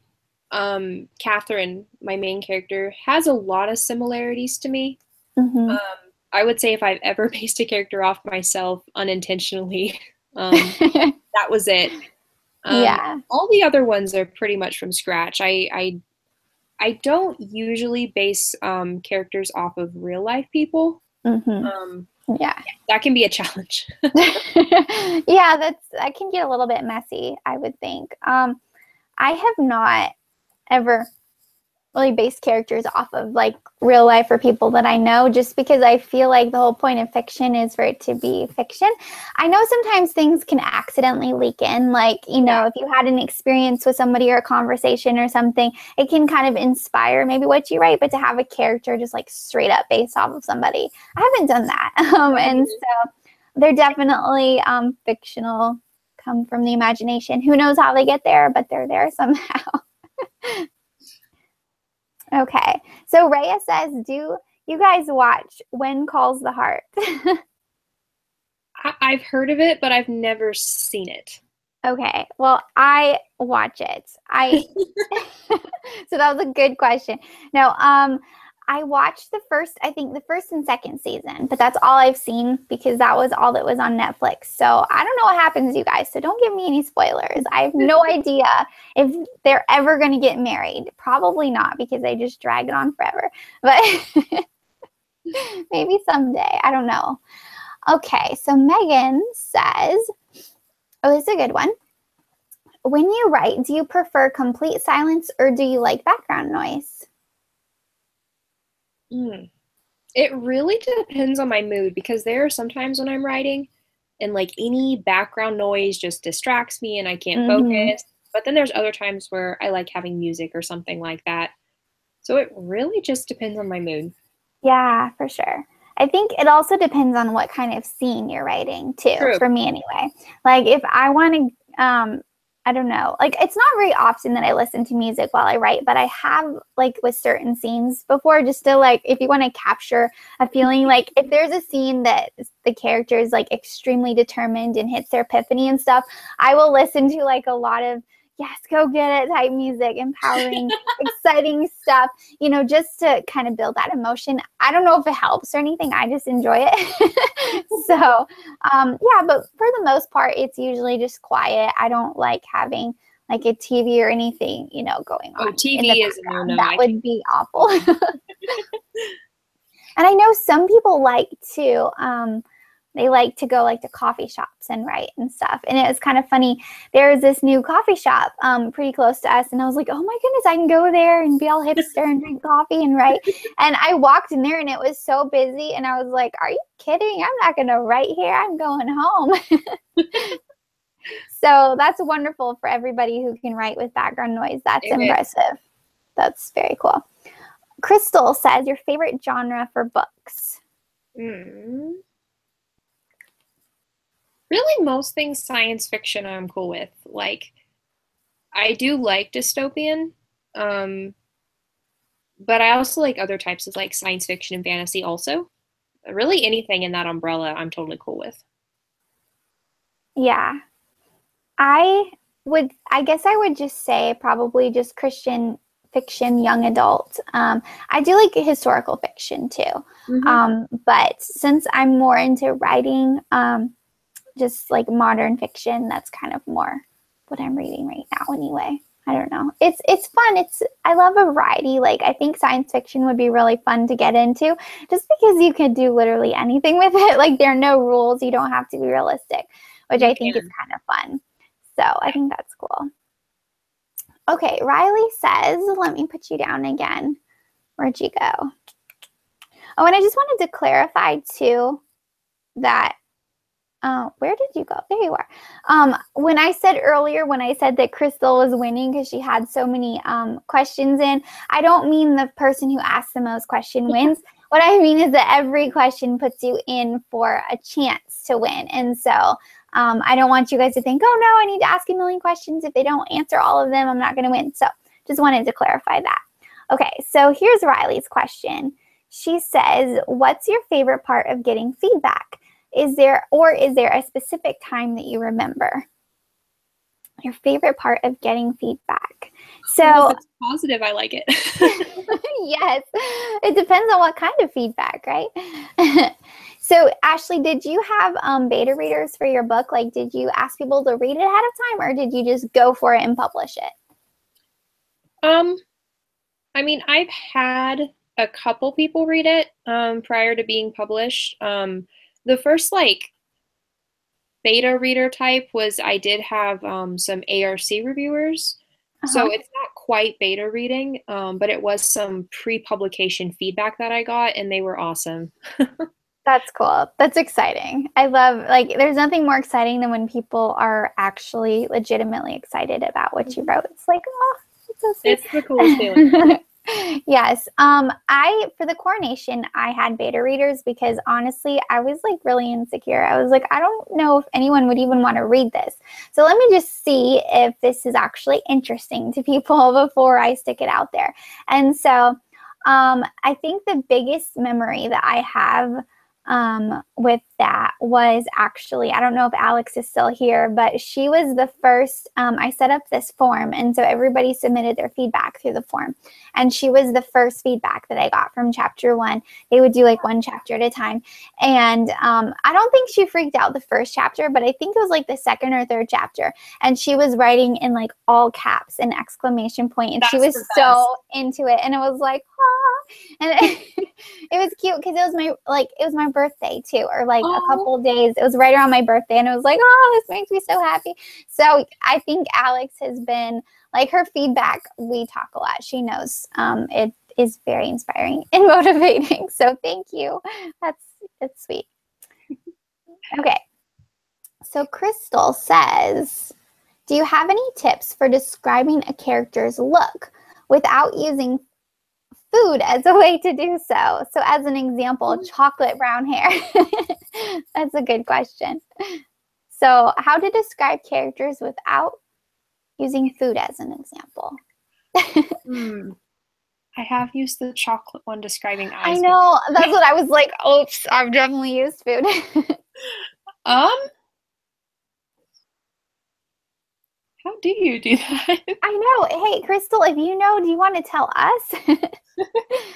Catherine, my main character, has a lot of similarities to me. Mm-hmm. I would say if I've ever based a character off myself unintentionally, that was it. Yeah. All the other ones are pretty much from scratch. I don't usually base characters off of real life people. Mm-hmm. Um, Yeah. that can be a challenge. Yeah, that can get a little bit messy, I would think. I have not ever really based characters off of like real life or people that I know, just because I feel like the whole point of fiction is for it to be fiction. I know sometimes things can accidentally leak in, like, if you had an experience with somebody or a conversation or something, it can kind of inspire maybe what you write, but to have a character just like straight up based off of somebody, I haven't done that. And so they're definitely fictional, come from the imagination. Who knows how they get there, but they're there somehow. Okay, so Rhea says, do you guys watch When Calls the Heart? I've heard of it, but I've never seen it. Okay, well, I watch it. So that was a good question. No, I watched I think the first and second season, but that's all I've seen because that was all that was on Netflix. So I don't know what happens, you guys. So don't give me any spoilers. I have no idea if they're ever going to get married. Probably not, because they just drag it on forever. But maybe someday. I don't know. Okay, so Megan says, oh, this is a good one. When you write, do you prefer complete silence or do you like background noise? It really depends on my mood, because there are sometimes when I'm writing and like any background noise just distracts me and I can't focus. But then there's other times where I like having music or something like that. So it really just depends on my mood. Yeah, for sure. I think it also depends on what kind of scene you're writing too, True. for me anyway. Like if I want to, I don't know, like it's not very often that I listen to music while I write, but I have like with certain scenes before, just to like, if you want to capture a feeling, like if there's a scene that the character is like extremely determined and hits their epiphany and stuff, I will listen to like a lot of, yes, go get it type music, empowering, exciting stuff, just to kind of build that emotion. I don't know if it helps or anything. I just enjoy it. So, yeah, but for the most part, it's usually just quiet. I don't like having like a TV or anything, going on. Oh, TV is a no-no. That would be awful. And I know some people like to, they like to go like to coffee shops and write and stuff. And it was kind of funny. There was this new coffee shop pretty close to us. And I was like, oh my goodness, I can go there and be all hipster and drink coffee and write. And I walked in there and it was so busy. And I was like, are you kidding? I'm not going to write here. I'm going home. So that's wonderful for everybody who can write with background noise. That's impressive. That's very cool. Crystal says, your favorite genre for books? Really, most things science fiction I'm cool with. Like, I do like dystopian, but I also like other types of like science fiction and fantasy also. Really, anything in that umbrella I'm totally cool with. Yeah. I guess I would just say probably just Christian fiction, young adult. I do like historical fiction too. But since I'm more into writing, just like modern fiction, that's kind of more what I'm reading right now anyway. I don't know. It's fun. I love a variety. Like I think science fiction would be really fun to get into just because you can do literally anything with it. Like there are no rules. You don't have to be realistic, which I think is kind of fun. So I think that's cool. Okay, Riley says, let me put you down again. Where'd you go? Oh, and I just wanted to clarify too that where did you go? There you are. When I said earlier, when I said that Crystal was winning because she had so many questions in, I don't mean the person who asked the most question wins. What I mean is that every question puts you in for a chance to win. And so I don't want you guys to think, oh no, I need to ask a million questions. If they don't answer all of them, I'm not going to win. So just wanted to clarify that. Okay, so here's Riley's question. She says, what's your favorite part of getting feedback? Is there a specific time that you remember? Your favorite part of getting feedback. Well, So if it's positive, I like it. yes, it depends on what kind of feedback, right? So Ashley, did you have beta readers for your book? Like, did you ask people to read it ahead of time, or did you just go for it and publish it? I mean, I've had a couple people read it prior to being published. The first like beta reader type was I did have some ARC reviewers. So it's not quite beta reading, but it was some pre-publication feedback that I got, and they were awesome. That's cool. That's exciting. I love, like, there's nothing more exciting than when people are actually legitimately excited about what you wrote. It's like, oh, it's so sweet. It's the coolest feeling. Yes. For the coronation, I had beta readers because honestly, I was like really insecure. I was like, I don't know if anyone would even want to read this. So let me just see if this is actually interesting to people before I stick it out there. And so I think the biggest memory that I have with that was actually, I don't know if Alex is still here, but she was the first, I set up this form, and so everybody submitted their feedback through the form, and she was the first feedback that I got from chapter 1. They would do like one chapter at a time, and I don't think she freaked out the first chapter, but I think it was like the second or third chapter, and she was writing in like all caps and exclamation point, and she was so into it, and it was like, ah, and it was cute because it was my birthday too, or like a couple of days. It was right around my birthday, and it was like, oh, this makes me so happy. So I think Alex has been like, her feedback, we talk a lot. She knows it is very inspiring and motivating. So thank you. That's sweet. Okay. So Crystal says, do you have any tips for describing a character's look without using food as a way to do so? So as an example, chocolate brown hair. That's a good question. So how to describe characters without using food as an example? I have used the chocolate one describing eyes. I know. That's what I was like, oops, I've definitely used food. How do you do that? I know. Hey, Crystal, if you know, do you want to tell us?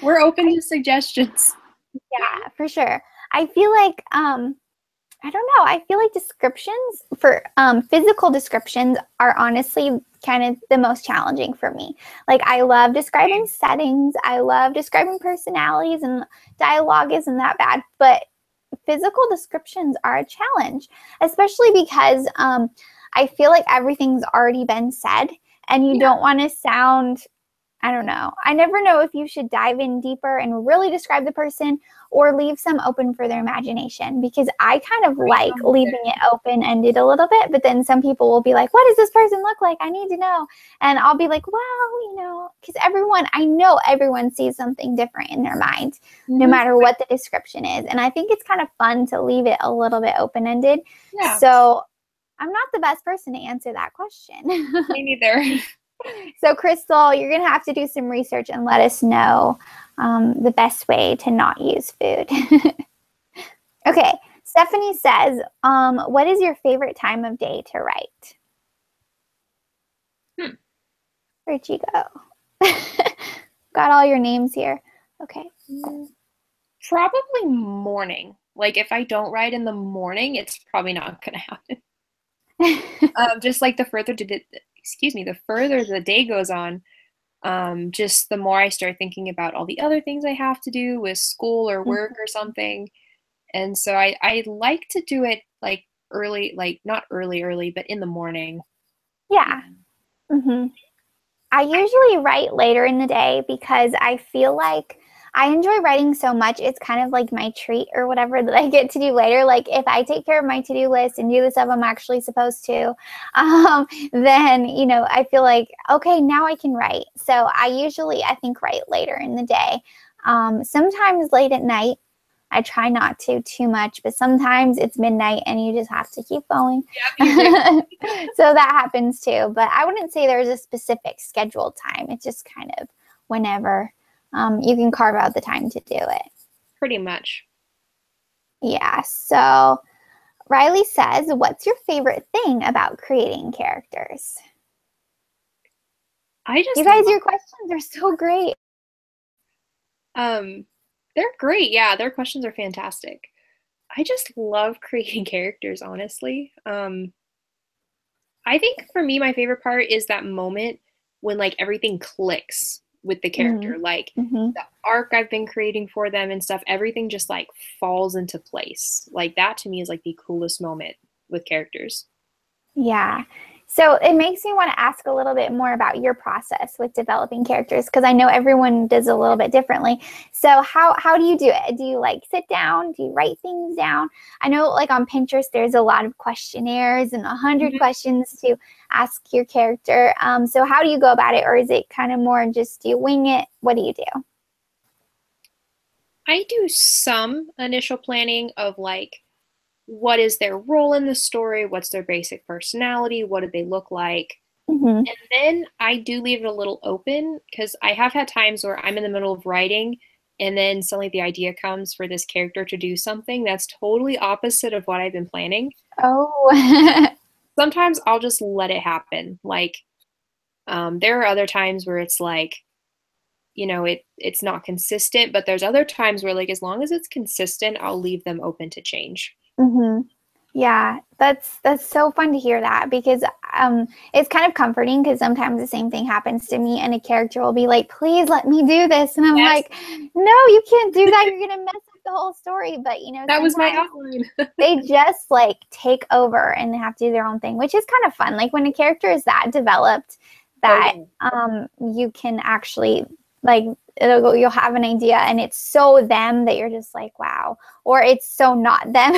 We're open to suggestions. Yeah, for sure. I feel like, I don't know. I feel like descriptions for physical descriptions are honestly kind of the most challenging for me. Like, I love describing settings. I love describing personalities, and dialogue isn't that bad. But physical descriptions are a challenge, especially because I feel like everything's already been said, and you don't want to sound, I don't know. I never know if you should dive in deeper and really describe the person or leave some open for their imagination, because I kind of like leaving it open-ended a little bit, but then some people will be like, what does this person look like? I need to know. And I'll be like, well, because I know everyone sees something different in their mind, no matter what the description is. And I think it's kind of fun to leave it a little bit open-ended. Yeah. So I'm not the best person to answer that question. Me neither. So Crystal, you're going to have to do some research and let us know the best way to not use food. Okay. Stephanie says, what is your favorite time of day to write? Where'd you go? Got all your names here. Okay. Probably morning. Like, if I don't write in the morning, it's probably not going to happen. Just like the further the day goes on, just the more I start thinking about all the other things I have to do with school or work or something. And so I like to do it like early, like not early, but in the morning. Yeah. I usually write later in the day because I feel like I enjoy writing so much. It's kind of like my treat or whatever that I get to do later. Like, if I take care of my to-do list and do the stuff I'm actually supposed to, then, I feel like, okay, now I can write. So I usually, I think, write later in the day. Sometimes late at night. I try not to too much, but sometimes it's midnight and you just have to keep going. Yep, so that happens too. But I wouldn't say there's a specific scheduled time. It's just kind of whenever. You can carve out the time to do it. Pretty much. Yeah. So Riley says, what's your favorite thing about creating characters? You guys, your questions are so great. They're great. Yeah, their questions are fantastic. I just love creating characters, honestly. I think for me, my favorite part is that moment when like everything clicks with the character, like the arc I've been creating for them and stuff, everything just like falls into place. Like that to me is like the coolest moment with characters. Yeah. So it makes me want to ask a little bit more about your process with developing characters, because I know everyone does a little bit differently. So how do you do it? Do you like sit down? Do you write things down? I know like on Pinterest, there's a lot of questionnaires and 100 questions to ask your character. So how do you go about it? Or is it kind of more just do you wing it? What do you do? I do some initial planning of like, what is their role in the story? What's their basic personality? What do they look like? And then I do leave it a little open because I have had times where I'm in the middle of writing and then suddenly the idea comes for this character to do something that's totally opposite of what I've been planning. Oh. Sometimes I'll just let it happen. Like, there are other times where it's like, it's not consistent, but there's other times where like, as long as it's consistent, I'll leave them open to change. Yeah, that's so fun to hear that, because it's kind of comforting, because sometimes the same thing happens to me and a character will be like, please let me do this. And I'm like, no, you can't do that. You're going to mess up the whole story. But, that was my outline. They just like take over and they have to do their own thing, which is kind of fun. Like when a character is that developed that you can actually like, you'll have an idea and it's so them that you're just like, wow, or it's so not them.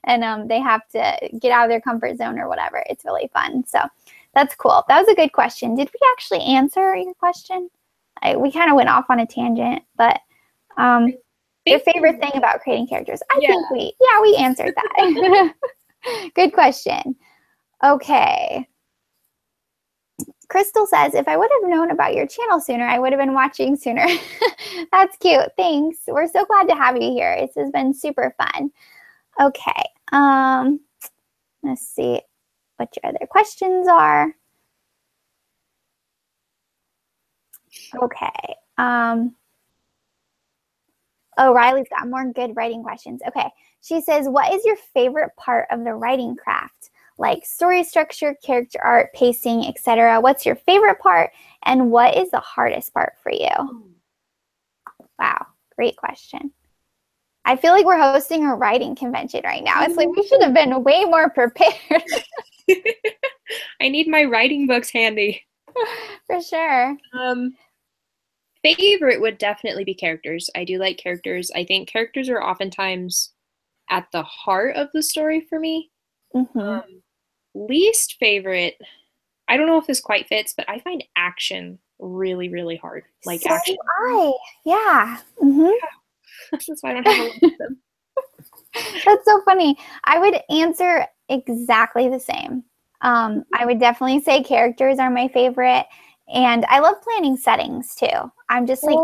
And they have to get out of their comfort zone or whatever. It's really fun. So that's cool. That was a good question. Did we actually answer your question? We kind of went off on a tangent, but your favorite thing about creating characters. I think we answered that. Good question. Okay. Crystal says, if I would have known about your channel sooner, I would have been watching sooner. That's cute. Thanks. We're so glad to have you here. This has been super fun. Okay. Let's see what your other questions are. Okay. Oh, Riley's got more good writing questions. Okay. She says, what is your favorite part of the writing craft? Like story structure, character art, pacing, etc. What's your favorite part, and what is the hardest part for you? Wow, great question. I feel like we're hosting a writing convention right now. It's like we should have been way more prepared. I need my writing books handy. For sure. Favorite would definitely be characters. I do like characters. I think characters are oftentimes at the heart of the story for me. Least favorite, I don't know if this quite fits, but I find action really, really hard. Like so action. Yeah. That's why I don't have a lot of them. That's so funny. I would answer exactly the same. I would definitely say characters are my favorite. And I love planning settings too. I'm just like,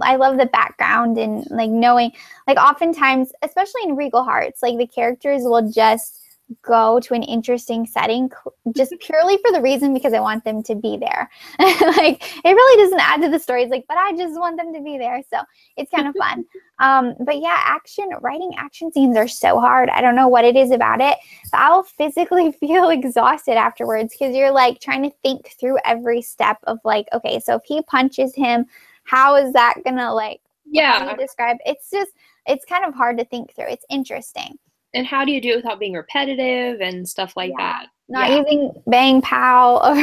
I love the background and like knowing, like oftentimes, especially in Regal Hearts, like the characters will just go to an interesting setting just purely for the reason because I want them to be there. Like it really doesn't add to the story. It's like, but I just want them to be there. So it's kind of fun. But yeah, writing action scenes are so hard. I don't know what it is about it, but I'll physically feel exhausted afterwards because you're like trying to think through every step of like, okay, so if he punches him, how is that gonna like, how do you describe? It's kind of hard to think through. It's interesting. And how do you do it without being repetitive and stuff like that? Not using bang pow or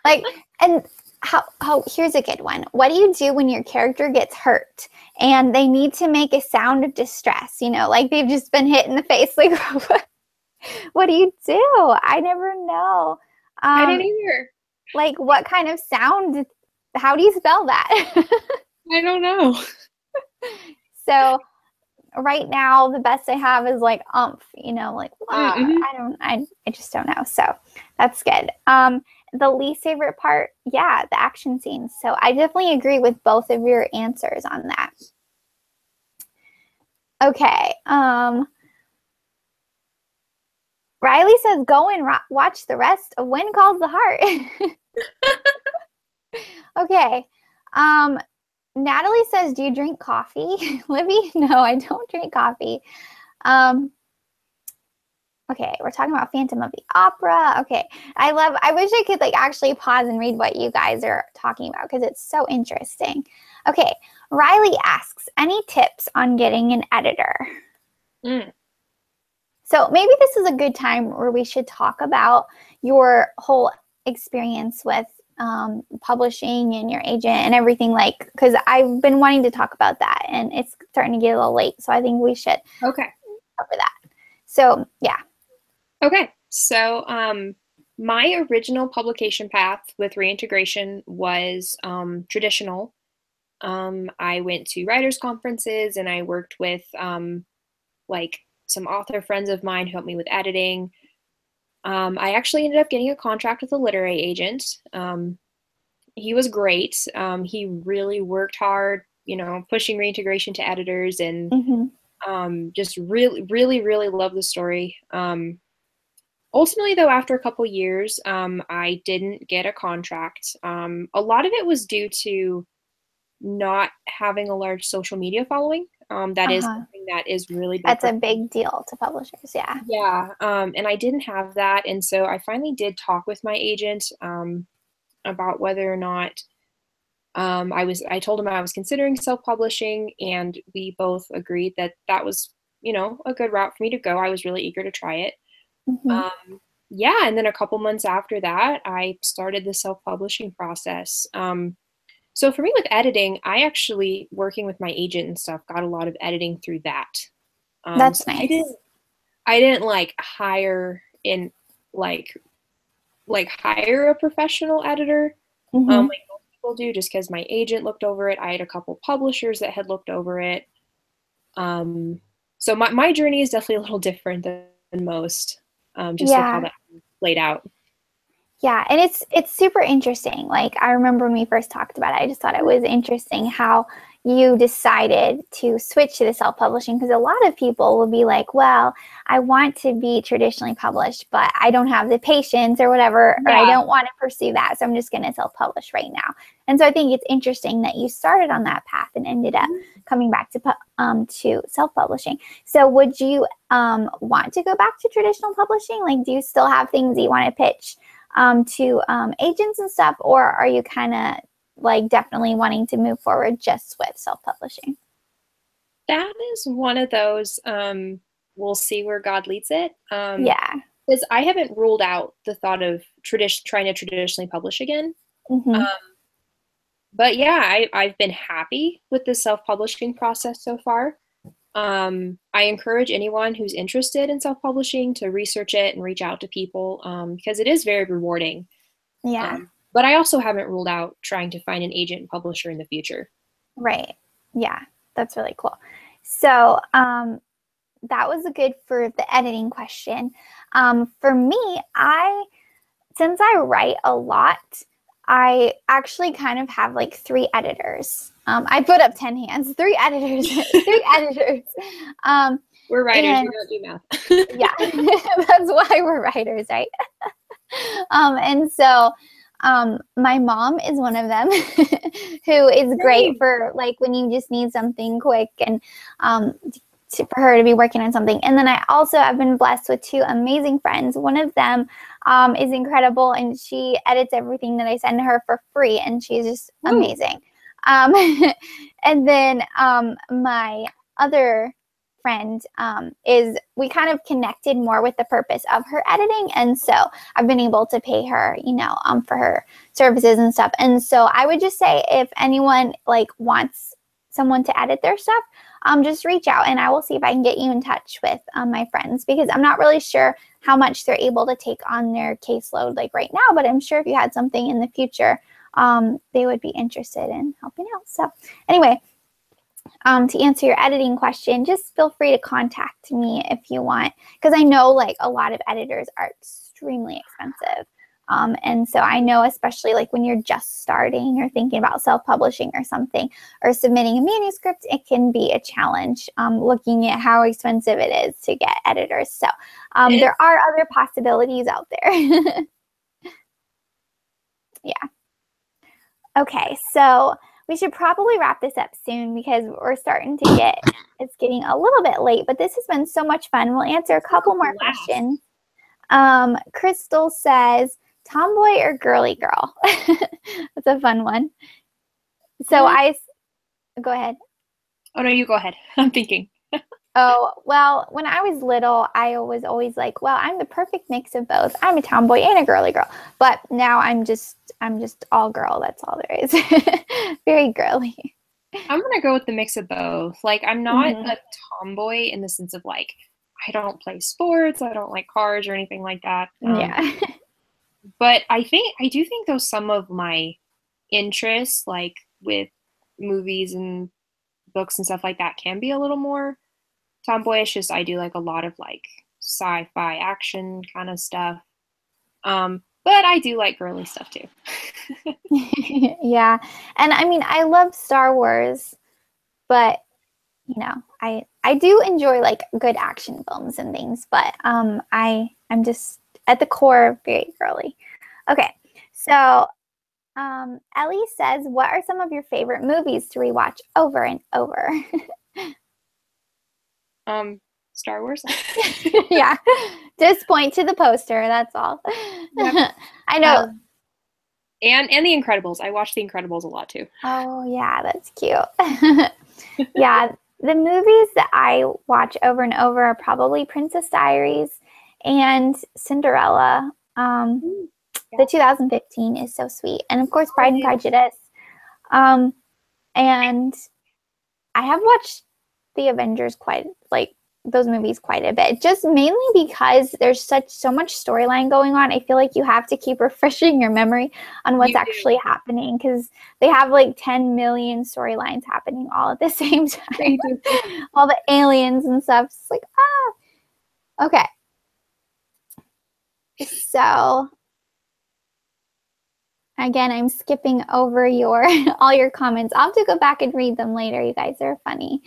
like, and how here's a good one. What do you do when your character gets hurt and they need to make a sound of distress? Like they've just been hit in the face. Like what do you do? I never know. I don't either. Like what kind of sound? How do you spell that? I don't know. So right now, the best I have is like like I just don't know. So that's good. The least favorite part, the action scenes. So I definitely agree with both of your answers on that. Okay. Riley says, go and watch the rest of When Calls the Heart. Okay. Natalie says, do you drink coffee? Libby, no, I don't drink coffee. Okay, we're talking about Phantom of the Opera. Okay, I wish I could like actually pause and read what you guys are talking about because it's so interesting. Okay, Riley asks, any tips on getting an editor? So maybe this is a good time where we should talk about your whole experience with publishing and your agent and everything, like, because I've been wanting to talk about that and it's starting to get a little late. So I think we should cover that. So yeah. Okay. So my original publication path with reintegration was traditional. I went to writers' conferences and I worked with like some author friends of mine who helped me with editing. I actually ended up getting a contract with a literary agent. He was great. He really worked hard, you know, pushing reintegration to editors and just really, really, really loved the story. Ultimately, though, after a couple years, I didn't get a contract. A lot of it was due to not having a large social media following. That is something that is really big. That's a big deal to publishers, yeah. Yeah, and I didn't have that, and so I finally did talk with my agent about whether or not I told him I was considering self-publishing, and we both agreed that that was, you know, a good route for me to go. I was really eager to try it. Yeah, and then a couple months after that, I started the self-publishing process. So for me with editing, I actually, working with my agent and stuff, got a lot of editing through that. That's nice. I didn't like hire hire a professional editor, like most people do, just because my agent looked over it. I had a couple publishers that had looked over it. So my journey is definitely a little different than most, just with how that played out. Yeah, and it's super interesting. Like, I remember when we first talked about it, I just thought it was interesting how you decided to switch to the self-publishing, because a lot of people will be like, well, I want to be traditionally published, but I don't have the patience or whatever, or I don't want to pursue that, so I'm just going to self-publish right now. And so I think it's interesting that you started on that path and ended up coming back to self-publishing. So would you want to go back to traditional publishing? Like, do you still have things that you want to pitch to agents and stuff, or are you kind of like definitely wanting to move forward just with self-publishing? That is one of those, we'll see where God leads it. Yeah. Because I haven't ruled out the thought of trying to traditionally publish again. But yeah, I've been happy with the self-publishing process so far. I encourage anyone who's interested in self-publishing to research it and reach out to people, because it is very rewarding. Yeah. But I also haven't ruled out trying to find an agent and publisher in the future. Right. Yeah, that's really cool. So that was good for the editing question. For me, since I write a lot, I actually kind of have like 3 editors. I put up 10 hands, 3 editors, 3 editors. We're writers, we don't do math. Yeah, that's why we're writers, right? And so my mom is one of them who is great for like when you just need something quick and for her to be working on something. And then I also have been blessed with 2 amazing friends. One of them is incredible, and she edits everything that I send her for free, and she's just amazing. And then my other friend we kind of connected more with the purpose of her editing, and so I've been able to pay her, you know, for her services and stuff. And so I would just say, if anyone like wants someone to edit their stuff, just reach out and I will see if I can get you in touch with my friends, because I'm not really sure how much they're able to take on their caseload like right now, but I'm sure if you had something in the future, they would be interested in helping out. So anyway, to answer your editing question, just feel free to contact me if you want, because I know like a lot of editors are extremely expensive. And so I know, especially like when you're just starting or thinking about self-publishing or something, or submitting a manuscript, it can be a challenge looking at how expensive it is to get editors. So there are other possibilities out there. Yeah. Okay, so we should probably wrap this up soon because we're starting to it's getting a little bit late, but this has been so much fun. We'll answer a couple more questions. Crystal says, tomboy or girly girl? That's a fun one. So go ahead. Oh, no, you go ahead. I'm thinking. Oh, well, when I was little, I was always like, well, I'm the perfect mix of both. I'm a tomboy and a girly girl. But now I'm just all girl. That's all there is. Very girly. I'm going to go with the mix of both. Like, I'm not a tomboy in the sense of like, I don't play sports, I don't like cars or anything like that. Yeah. But I do think though some of my interests, like with movies and books and stuff like that, can be a little more tomboyish. Just I do like a lot of like sci-fi action kind of stuff. But I do like girly stuff too. Yeah. And I mean, I love Star Wars, but you know, I do enjoy like good action films and things, but I'm just at the core very girly. Okay. So Ellie says, what are some of your favorite movies to rewatch over and over? Star Wars. Yeah. Just point to the poster, that's all. Yep. I know. And The Incredibles. I watch The Incredibles a lot too. Oh yeah, that's cute. Yeah, the movies that I watch over and over are probably Princess Diaries and Cinderella. The 2015 is so sweet. And of course, Pride and Prejudice. And I have watched the Avengers those movies quite a bit, just mainly because there's so much storyline going on. I feel like you have to keep refreshing your memory on what's actually happening because they have like 10 million storylines happening all at the same time. All the aliens and stuff. It's like, okay. So again, I'm skipping over all your comments. I'll have to go back and read them later. You guys are funny.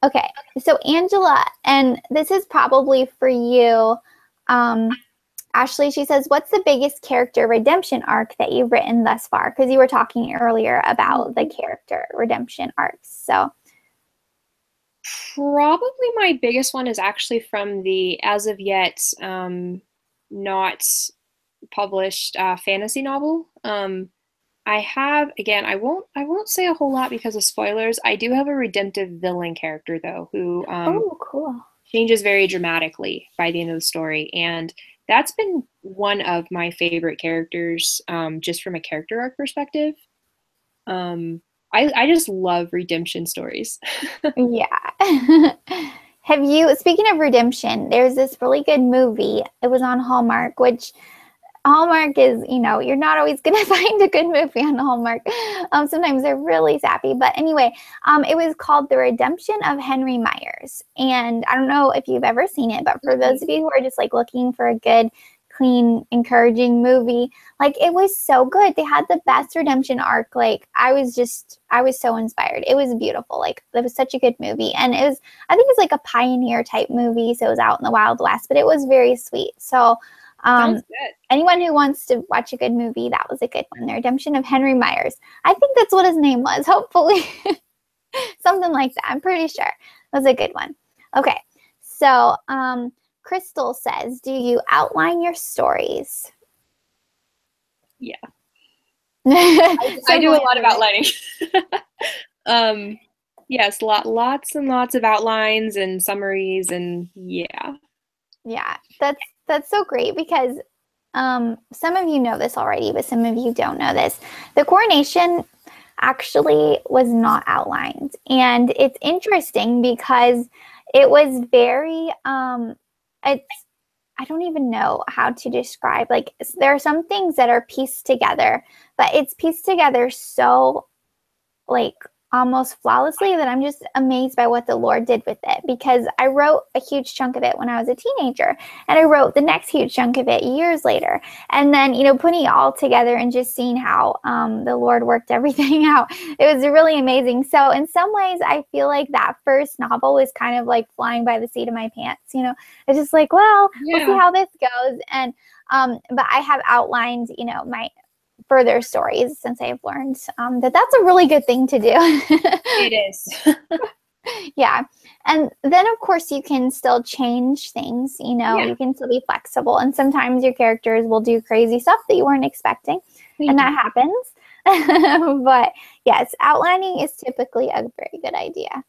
Okay, so Angela, and this is probably for you, Ashley, she says, what's the biggest character redemption arc that you've written thus far? Because you were talking earlier about the character redemption arcs. So probably my biggest one is actually from the as of yet not published fantasy novel. I have, again, I won't say a whole lot because of spoilers. I do have a redemptive villain character though, who cool. changes very dramatically by the end of the story. And that's been one of my favorite characters, just from a character arc perspective. I just love redemption stories. Yeah. Speaking of redemption, there's this really good movie. It was on Hallmark, which Hallmark is, you're not always going to find a good movie on Hallmark. Sometimes they're really sappy. But anyway, it was called The Redemption of Henry Myers. And I don't know if you've ever seen it, but for those of you who are just like looking for a good, clean, encouraging movie, like it was so good. They had the best redemption arc. Like I was so inspired. It was beautiful. Like it was such a good movie. And I think it's like a pioneer type movie. So it was out in the Wild West, but it was very sweet. So anyone who wants to watch a good movie, that was a good one. The Redemption of Henry Myers. I think that's what his name was, hopefully. Something like that. I'm pretty sure. That was a good one. Okay. So Crystal says, do you outline your stories? Yeah. I do a lot of outlining. Yes, lots and lots of outlines and summaries and yeah. Yeah, that's so great because some of you know this already, but some of you don't know this. The coronation actually was not outlined. And it's interesting because it was very, I don't even know how to describe, like there are some things that are pieced together, but it's pieced together so like almost flawlessly that I'm just amazed by what the Lord did with it, because I wrote a huge chunk of it when I was a teenager, and I wrote the next huge chunk of it years later. And then, putting it all together and just seeing how the Lord worked everything out, it was really amazing. So in some ways, I feel like that first novel was kind of like flying by the seat of my pants. It's just like, well, we'll see how this goes. And but I have outlined, my further stories since I've learned that that's a really good thing to do. It is. Yeah. And then, of course, you can still change things. You can still be flexible. And sometimes your characters will do crazy stuff that you weren't expecting. And that happens. But yes, outlining is typically a very good idea.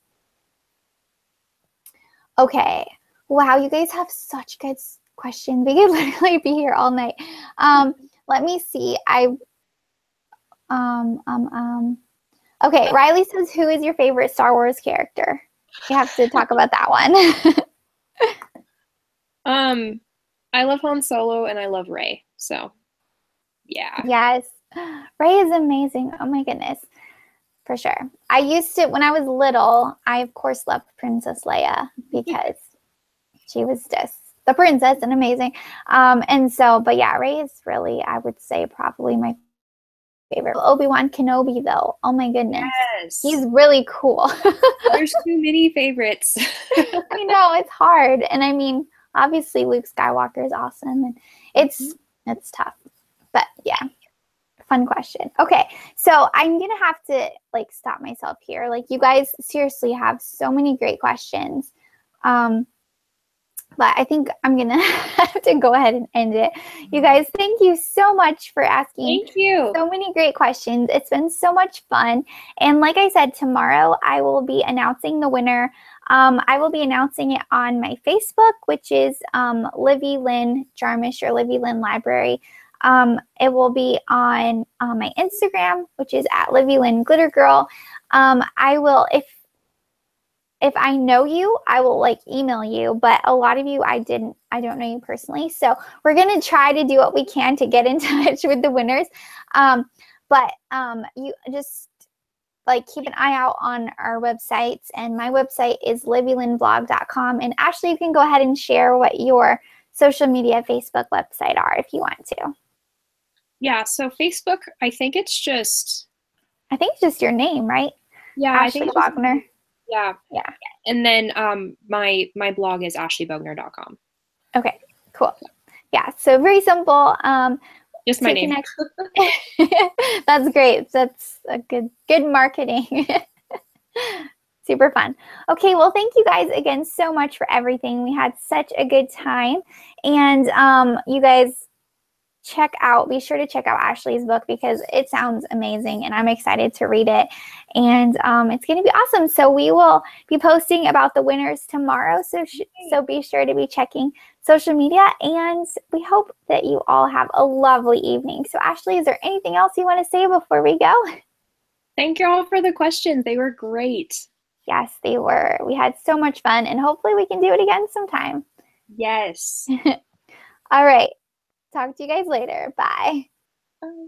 Okay. Wow, you guys have such good questions. We could literally be here all night. Let me see. Okay, Riley says, who is your favorite Star Wars character? You have to talk about that one. I love Han Solo and I love Rey. So, yeah. Yes. Rey is amazing. Oh my goodness. For sure. I used to, when I was little, I of course loved Princess Leia because she was just the princess and amazing. And so, but yeah, Rey is really, I would say, probably my favorite. Obi-Wan Kenobi, though. Oh my goodness. Yes. He's really cool. There's too many favorites. I know, it's hard. And I mean, obviously Luke Skywalker is awesome, and it's tough. But yeah. Fun question. Okay, so I'm gonna have to stop myself here. You guys seriously have so many great questions. But I think I'm going to have to go ahead and end it. You guys, thank you so much for asking so many great questions. It's been so much fun. And like I said, tomorrow I will be announcing the winner. I will be announcing it on my Facebook, which is Livy Lynn Jarmish or Livy Lynn Library. It will be on my Instagram, which is at Livy Lynn Glitter Girl. I will, if I know you, I will email you, but a lot of you I don't know you personally. So we're going to try to do what we can to get in touch with the winners. But you just keep an eye out on our websites, and my website is livylynnvlog.com. And Ashley, you can go ahead and share what your social media Facebook website are if you want to. Yeah, so Facebook, I think it's just your name, right? Yeah, Ashley Bogner. Yeah. And then my blog is ashleybogner.com. Okay, cool. Yeah, so very simple. Just my name. That's great. That's a good marketing. Super fun. Okay, well, thank you guys again so much for everything. We had such a good time. And you guys be sure to check out Ashley's book because it sounds amazing and I'm excited to read it. And it's going to be awesome. So we will be posting about the winners tomorrow. So be sure to be checking social media, and we hope that you all have a lovely evening. So Ashley, is there anything else you want to say before we go? Thank you all for the questions. They were great. Yes, they were. We had so much fun, and hopefully we can do it again sometime. Yes. All right. Talk to you guys later. Bye. Bye.